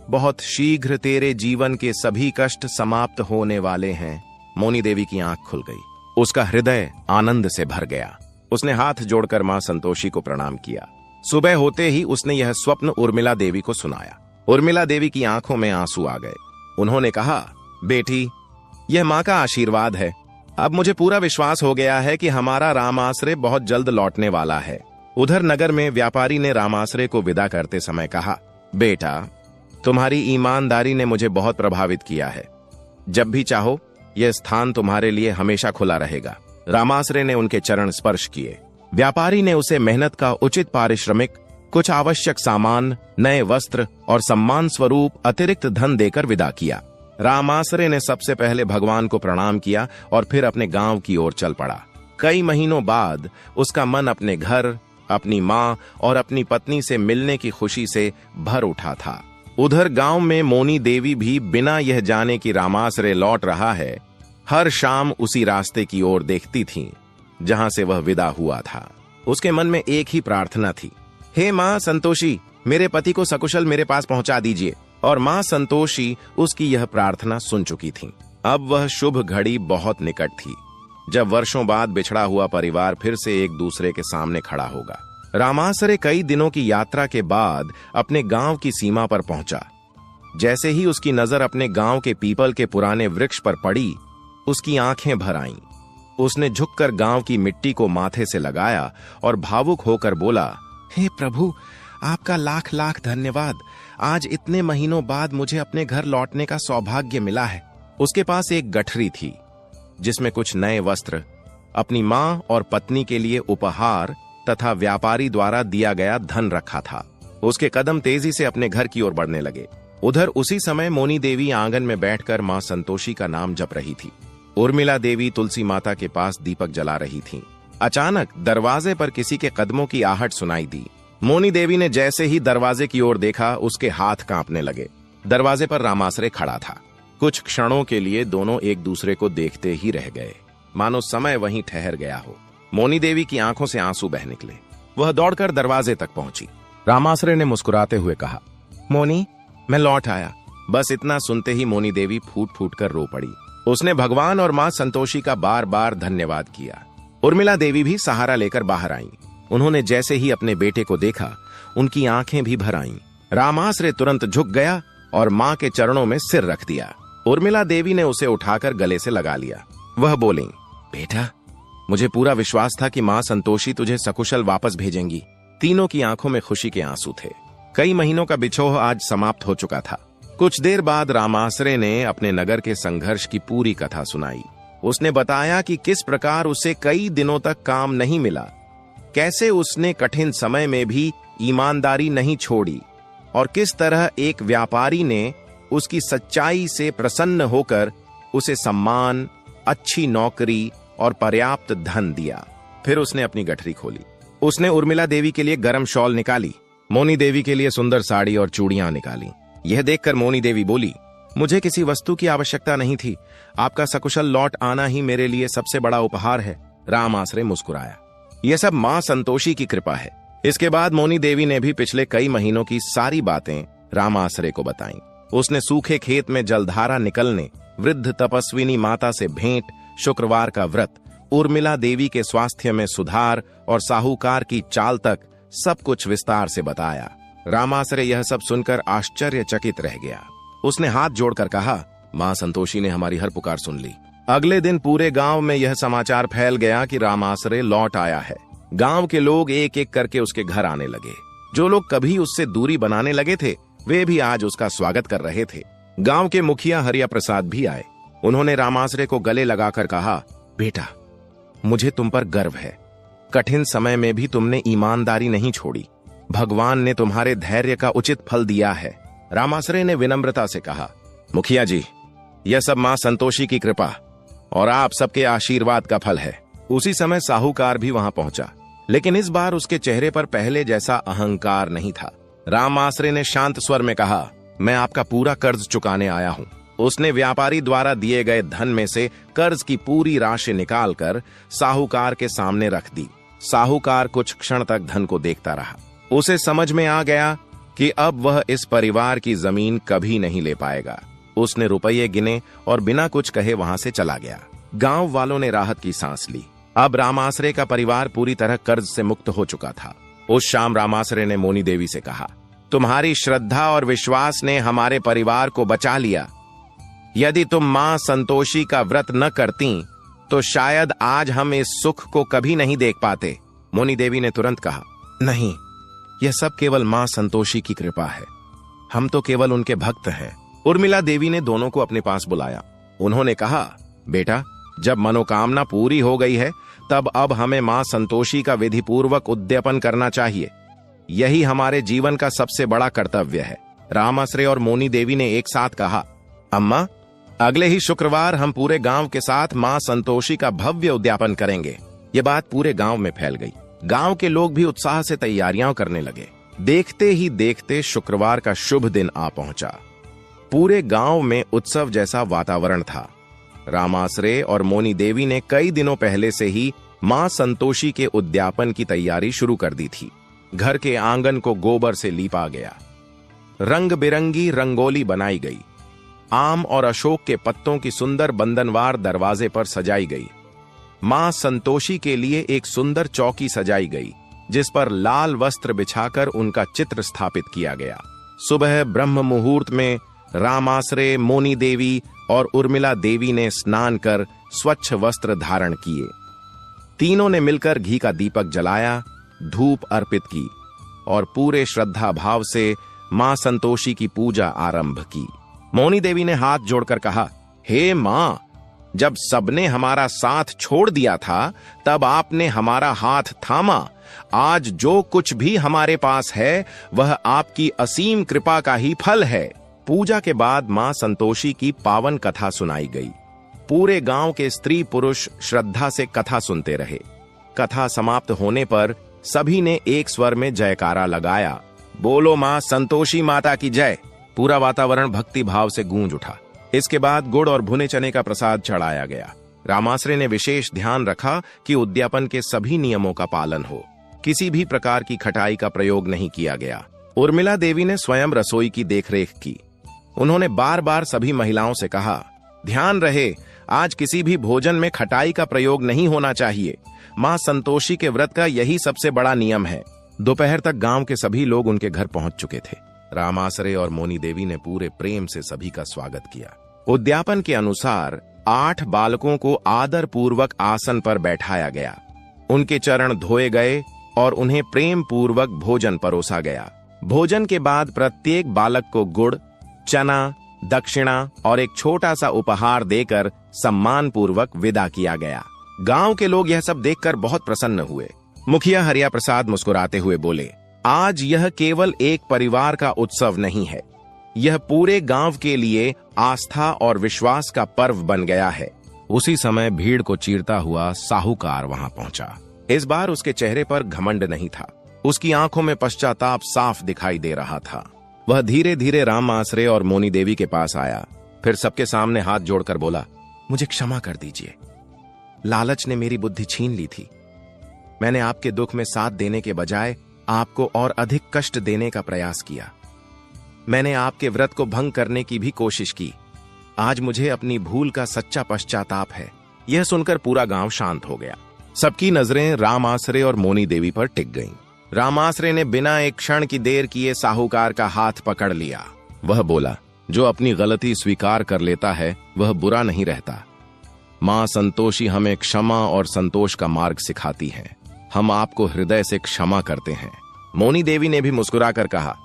बहुत शीघ्र तेरे जीवन के सभी कष्ट समाप्त होने वाले हैं। मोनी देवी की आंख खुल गई। उसका हृदय आनंद से भर गया। उसने हाथ जोड़कर मां संतोषी को प्रणाम किया। सुबह होते ही उसने यह स्वप्न उर्मिला देवी को सुनाया। उर्मिला देवी की आंखों में आंसू आ गए। उन्होंने कहा, बेटी, यह मां का आशीर्वाद है। अब मुझे पूरा विश्वास हो गया है कि हमारा रामाश्रय बहुत जल्द लौटने वाला है। उधर नगर में व्यापारी ने रामाश्रय को विदा करते समय कहा, बेटा, तुम्हारी ईमानदारी ने मुझे बहुत प्रभावित किया है। जब भी चाहो यह स्थान तुम्हारे लिए हमेशा खुला रहेगा। रामाश्रय ने उनके चरण स्पर्श किए। व्यापारी ने उसे मेहनत का उचित पारिश्रमिक, कुछ आवश्यक सामान, नए वस्त्र और सम्मान स्वरूप अतिरिक्त धन देकर विदा किया। रामाश्रय ने सबसे पहले भगवान को प्रणाम किया और फिर अपने गांव की ओर चल पड़ा। कई महीनों बाद उसका मन अपने घर, अपनी मां और अपनी पत्नी से मिलने की खुशी से भर उठा था। उधर गांव में मोनी देवी भी बिना यह जाने कि रामाश्रय लौट रहा है, हर शाम उसी रास्ते की ओर देखती थीं, जहां से वह विदा हुआ था। उसके मन में एक ही प्रार्थना थी, हे मां संतोषी, मेरे पति को सकुशल मेरे पास पहुंचा दीजिए। और मां संतोषी उसकी यह प्रार्थना सुन चुकी थीं। अब वह शुभ घड़ी बहुत निकट थी, जब वर्षों बाद बिछड़ा हुआ परिवार फिर से एक दूसरे के सामने खड़ा होगा। रामासरे कई दिनों की यात्रा के बाद अपने गांव की सीमा पर पहुंचा। जैसे ही उसकी नजर अपने गांव के पीपल के पुराने वृक्ष पर पड़ी, उसकी आंखें भर आईं। उसने झुककर गांव की मिट्टी को माथे से लगाया और भावुक होकर बोला, हे प्रभु, आपका लाख लाख धन्यवाद। आज इतने महीनों बाद मुझे अपने घर लौटने का सौभाग्य मिला है। उसके पास एक गठरी थी जिसमें कुछ नए वस्त्र, अपनी मां और पत्नी के लिए उपहार तथा व्यापारी द्वारा दिया गया धन रखा था। उसके कदम तेजी से अपने घर की ओर बढ़ने लगे। उधर उसी समय मोनी देवी आंगन में बैठकर मां संतोषी का नाम जप रही थी। उर्मिला देवी तुलसी माता के पास दीपक जला रही थीं। अचानक दरवाजे पर किसी के कदमों की आहट सुनाई दी। मोनी देवी ने जैसे ही दरवाजे की ओर देखा, उसके हाथ कांपने लगे। दरवाजे पर रामासरे खड़ा था। कुछ क्षणों के लिए दोनों एक दूसरे को देखते ही रह गए, मानो समय वहीं ठहर गया हो। मोनी देवी की आंखों से आंसू बह निकले। वह दौड़कर दरवाजे तक पहुंची। रामासरे ने मुस्कुराते हुए कहा, मोनी, मैं लौट आया। बस इतना सुनते ही मोनी देवी फूट फूट कर रो पड़ी। उसने भगवान और मां संतोषी का बार बार धन्यवाद किया। उर्मिला देवी भी सहारा लेकर बाहर आईं। उन्होंने जैसे ही अपने बेटे को देखा, उनकी आंखें भी भर आईं। रामासरे तुरंत झुक गया और मां के चरणों में सिर रख दिया। उर्मिला देवी ने उसे उठाकर गले से लगा लिया। वह बोली, बेटा, मुझे पूरा विश्वास था कि मां संतोषी तुझे सकुशल वापस भेजेंगी। तीनों की आंखों में खुशी के आंसू थे। कई महीनों का बिछोह आज समाप्त हो चुका था। कुछ देर बाद रामासरे ने अपने नगर के संघर्ष की पूरी कथा सुनाई। उसने बताया कि किस प्रकार उसे कई दिनों तक काम नहीं मिला, कैसे उसने कठिन समय में भी ईमानदारी नहीं छोड़ी और किस तरह एक व्यापारी ने उसकी सच्चाई से प्रसन्न होकर उसे सम्मान, अच्छी नौकरी और पर्याप्त धन दिया। फिर उसने अपनी गठरी खोली। उसने उर्मिला देवी के लिए गर्म शॉल निकाली, मोनी देवी के लिए सुंदर साड़ी और चूड़ियां निकाली। यह देखकर मोनी देवी बोली, मुझे किसी वस्तु की आवश्यकता नहीं थी। आपका सकुशल लौट आना ही मेरे लिए सबसे बड़ा उपहार है। रामासरे मुस्कुराया। यह सब मां संतोषी की कृपा है। इसके बाद मोनी देवी ने भी पिछले कई महीनों की सारी बातें रामासरे को बताईं। उसने सूखे खेत में जलधारा निकलने, वृद्ध तपस्विनी माता से भेंट, शुक्रवार का व्रत, उर्मिला देवी के स्वास्थ्य में सुधार और साहूकार की चाल तक सब कुछ विस्तार से बताया। रामासरे यह सब सुनकर आश्चर्यचकित रह गया। उसने हाथ जोड़कर कहा, मां संतोषी ने हमारी हर पुकार सुन ली। अगले दिन पूरे गांव में यह समाचार फैल गया कि रामासरे लौट आया है। गांव के लोग एक एक करके उसके घर आने लगे। जो लोग कभी उससे दूरी बनाने लगे थे, वे भी आज उसका स्वागत कर रहे थे। गांव के मुखिया हरिया प्रसाद भी आए। उन्होंने रामासरे को गले लगाकर कहा, बेटा, मुझे तुम पर गर्व है। कठिन समय में भी तुमने ईमानदारी नहीं छोड़ी। भगवान ने तुम्हारे धैर्य का उचित फल दिया है। रामासरे ने विनम्रता से कहा, मुखिया जी, यह सब मां संतोषी की कृपा और आप सबके आशीर्वाद का फल है। उसी समय साहूकार भी वहां पहुंचा, लेकिन इस बार उसके चेहरे पर पहले जैसा अहंकार नहीं था। रामासरे ने शांत स्वर में कहा, मैं आपका पूरा कर्ज चुकाने आया हूं। उसने व्यापारी द्वारा दिए गए धन में से कर्ज की पूरी राशि निकालकर साहूकार के सामने रख दी। साहूकार कुछ क्षण तक धन को देखता रहा। उसे समझ में आ गया कि अब वह इस परिवार की जमीन कभी नहीं ले पाएगा। उसने रुपये गिने और बिना कुछ कहे वहां से चला गया। गांव वालों ने राहत की सांस ली। अब रामासरे का परिवार पूरी तरह कर्ज से मुक्त हो चुका था। उस शाम रामासरे ने मोनी देवी से कहा, तुम्हारी श्रद्धा और विश्वास ने हमारे परिवार को बचा लिया। यदि तुम मां संतोषी का व्रत न करती तो शायद आज हम इस सुख को कभी नहीं देख पाते। मोनी देवी ने तुरंत कहा, नहीं, यह सब केवल मां संतोषी की कृपा है। हम तो केवल उनके भक्त हैं। उर्मिला देवी ने दोनों को अपने पास बुलाया। उन्होंने कहा, बेटा, जब मनोकामना पूरी हो गई है, तब अब हमें मां संतोषी का विधिपूर्वक उद्यापन करना चाहिए। यही हमारे जीवन का सबसे बड़ा कर्तव्य है। रामासरे और मोनी देवी ने एक साथ कहा, अम्मा, अगले ही शुक्रवार हम पूरे गांव के साथ मां संतोषी का भव्य उद्यापन करेंगे। ये बात पूरे गांव में फैल गई। गांव के लोग भी उत्साह से तैयारियां करने लगे। देखते ही देखते शुक्रवार का शुभ दिन आ पहुंचा। पूरे गांव में उत्सव जैसा वातावरण था। रामासरे और मोनी देवी ने कई दिनों पहले से ही मां संतोषी के उद्यापन की तैयारी शुरू कर दी थी। घर के आंगन को गोबर से लीपा गया, रंग बिरंगी रंगोली बनाई गई, आम और अशोक के पत्तों की सुंदर बंधनवार दरवाजे पर सजाई गई। मां संतोषी के लिए एक सुंदर चौकी सजाई गई। जिस पर लाल वस्त्र बिछाकर उनका चित्र स्थापित किया गया। सुबह ब्रह्म मुहूर्त में रामाश्रय, मोनी देवी और उर्मिला देवी ने स्नान कर स्वच्छ वस्त्र धारण किए। तीनों ने मिलकर घी का दीपक जलाया, धूप अर्पित की और पूरे श्रद्धा भाव से मां संतोषी की पूजा आरंभ की। मोनी देवी ने हाथ जोड़कर कहा, हे मां, जब सबने हमारा साथ छोड़ दिया था तब आपने हमारा हाथ थामा। आज जो कुछ भी हमारे पास है वह आपकी असीम कृपा का ही फल है। पूजा के बाद मां संतोषी की पावन कथा सुनाई गई। पूरे गांव के स्त्री पुरुष श्रद्धा से कथा सुनते रहे। कथा समाप्त होने पर सभी ने एक स्वर में जयकारा लगाया, बोलो मां संतोषी माता की जय। पूरा वातावरण भक्ति भाव से गूंज उठा। इसके बाद गुड़ और भुने चने का प्रसाद चढ़ाया गया। रामाश्रय ने विशेष ध्यान रखा कि उद्यापन के सभी नियमों का पालन हो। किसी भी प्रकार की खटाई का प्रयोग नहीं किया गया। उर्मिला देवी ने स्वयं रसोई की देखरेख की। उन्होंने बार बार सभी महिलाओं से कहा, ध्यान रहे, आज किसी भी भोजन में खटाई का प्रयोग नहीं होना चाहिए। मां संतोषी के व्रत का यही सबसे बड़ा नियम है। दोपहर तक गांव के सभी लोग उनके घर पहुंच चुके थे। रामाश्रय और मोनी देवी ने पूरे प्रेम से सभी का स्वागत किया। उद्यापन के अनुसार 8 बालकों को आदर पूर्वक आसन पर बैठाया गया। उनके चरण धोए गए और उन्हें प्रेम पूर्वक भोजन परोसा गया। भोजन के बाद प्रत्येक बालक को गुड़, चना, दक्षिणा और एक छोटा सा उपहार देकर सम्मान पूर्वक विदा किया गया। गांव के लोग यह सब देखकर बहुत प्रसन्न हुए। मुखिया हरिया प्रसाद मुस्कुराते हुए बोले, आज यह केवल एक परिवार का उत्सव नहीं है, यह पूरे गांव के लिए आस्था और विश्वास का पर्व बन गया है। उसी समय भीड़ को चीरता हुआ साहूकार वहां पहुंचा। इस बार उसके चेहरे पर घमंड नहीं था, उसकी आंखों में पश्चाताप साफ दिखाई दे रहा था। वह धीरे धीरे रामाश्रय और मोनी देवी के पास आया, फिर सबके सामने हाथ जोड़कर बोला, मुझे क्षमा कर दीजिए। लालच ने मेरी बुद्धि छीन ली थी। मैंने आपके दुख में साथ देने के बजाय आपको और अधिक कष्ट देने का प्रयास किया। मैंने आपके व्रत को भंग करने की भी कोशिश की। आज मुझे अपनी भूल का सच्चा पश्चाताप है। यह सुनकर पूरा गांव शांत हो गया। सबकी नजरें रामाश्रय और मोनी देवी पर टिक गईं। रामाश्रय ने बिना एक क्षण की देर किए साहूकार का हाथ पकड़ लिया। वह बोला, जो अपनी गलती स्वीकार कर लेता है वह बुरा नहीं रहता। मां संतोषी हमें क्षमा और संतोष का मार्ग सिखाती है। हम आपको हृदय से क्षमा करते हैं। मोनी देवी ने भी मुस्कुराकर कहा,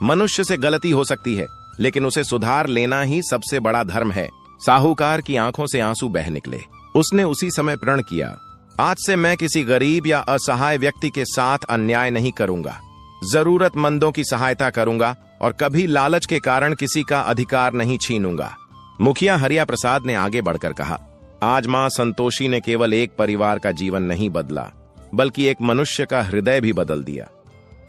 मनुष्य से गलती हो सकती है, लेकिन उसे सुधार लेना ही सबसे बड़ा धर्म है। साहूकार की आंखों से आंसू बह निकले। उसने उसी समय प्रण किया, आज से मैं किसी गरीब या असहाय व्यक्ति के साथ अन्याय नहीं करूंगा। जरूरतमंदों की सहायता करूंगा और कभी लालच के कारण किसी का अधिकार नहीं छीनूंगा। मुखिया हरिया प्रसाद ने आगे बढ़कर कहा, आज मां संतोषी ने केवल एक परिवार का जीवन नहीं बदला, बल्कि एक मनुष्य का हृदय भी बदल दिया।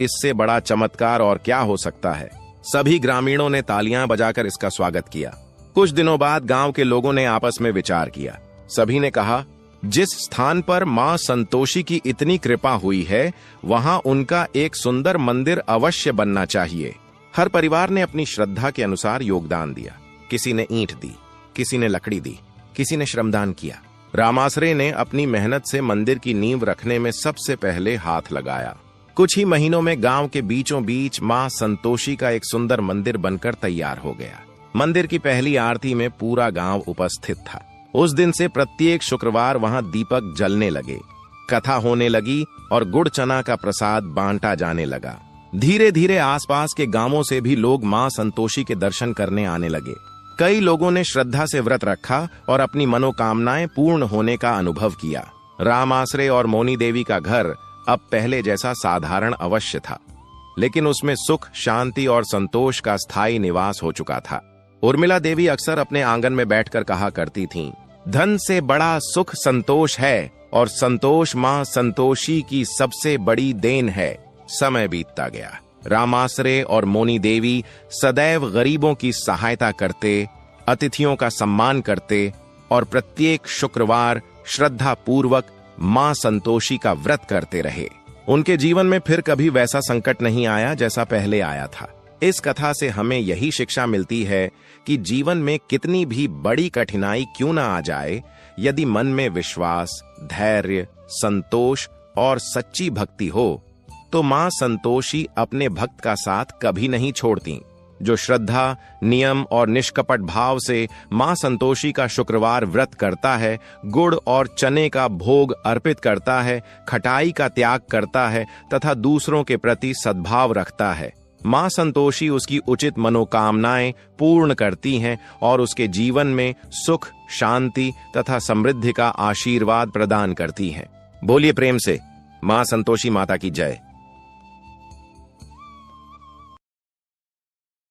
इससे बड़ा चमत्कार और क्या हो सकता है। सभी ग्रामीणों ने तालियां बजाकर इसका स्वागत किया। कुछ दिनों बाद गांव के लोगों ने आपस में विचार किया। सभी ने कहा, जिस स्थान पर मां संतोषी की इतनी कृपा हुई है वहां उनका एक सुंदर मंदिर अवश्य बनना चाहिए। हर परिवार ने अपनी श्रद्धा के अनुसार योगदान दिया। किसी ने ईंट दी, किसी ने लकड़ी दी, किसी ने श्रमदान किया। रामाश्रय ने अपनी मेहनत से मंदिर की नींव रखने में सबसे पहले हाथ लगाया। कुछ ही महीनों में गांव के बीचों बीच मां संतोषी का एक सुंदर मंदिर बनकर तैयार हो गया। मंदिर की पहली आरती में पूरा गांव उपस्थित था। उस दिन से प्रत्येक शुक्रवार वहां दीपक जलने लगे, कथा होने लगी और गुड़ चना का प्रसाद बांटा जाने लगा। धीरे धीरे आसपास के गांवों से भी लोग मां संतोषी के दर्शन करने आने लगे। कई लोगों ने श्रद्धा से व्रत रखा और अपनी मनोकामनाएं पूर्ण होने का अनुभव किया। रामाश्रय और मोनी देवी का घर अब पहले जैसा साधारण अवश्य था, लेकिन उसमें सुख, शांति और संतोष का स्थायी निवास हो चुका था। उर्मिला देवी अक्सर अपने आंगन में बैठकर कहा करती थीं, धन से बड़ा सुख संतोष है और संतोष मां संतोषी की सबसे बड़ी देन है। समय बीतता गया। रामाश्रय और मोनी देवी सदैव गरीबों की सहायता करते, अतिथियों का सम्मान करते और प्रत्येक शुक्रवार श्रद्धा पूर्वक मां संतोषी का व्रत करते रहे। उनके जीवन में फिर कभी वैसा संकट नहीं आया जैसा पहले आया था। इस कथा से हमें यही शिक्षा मिलती है कि जीवन में कितनी भी बड़ी कठिनाई क्यों ना आ जाए, यदि मन में विश्वास, धैर्य, संतोष और सच्ची भक्ति हो तो मां संतोषी अपने भक्त का साथ कभी नहीं छोड़ती। जो श्रद्धा, नियम और निष्कपट भाव से मां संतोषी का शुक्रवार व्रत करता है, गुड़ और चने का भोग अर्पित करता है, खटाई का त्याग करता है तथा दूसरों के प्रति सद्भाव रखता है, मां संतोषी उसकी उचित मनोकामनाएं पूर्ण करती हैं और उसके जीवन में सुख, शांति तथा समृद्धि का आशीर्वाद प्रदान करती हैं। बोलिए प्रेम से मां संतोषी माता की जय।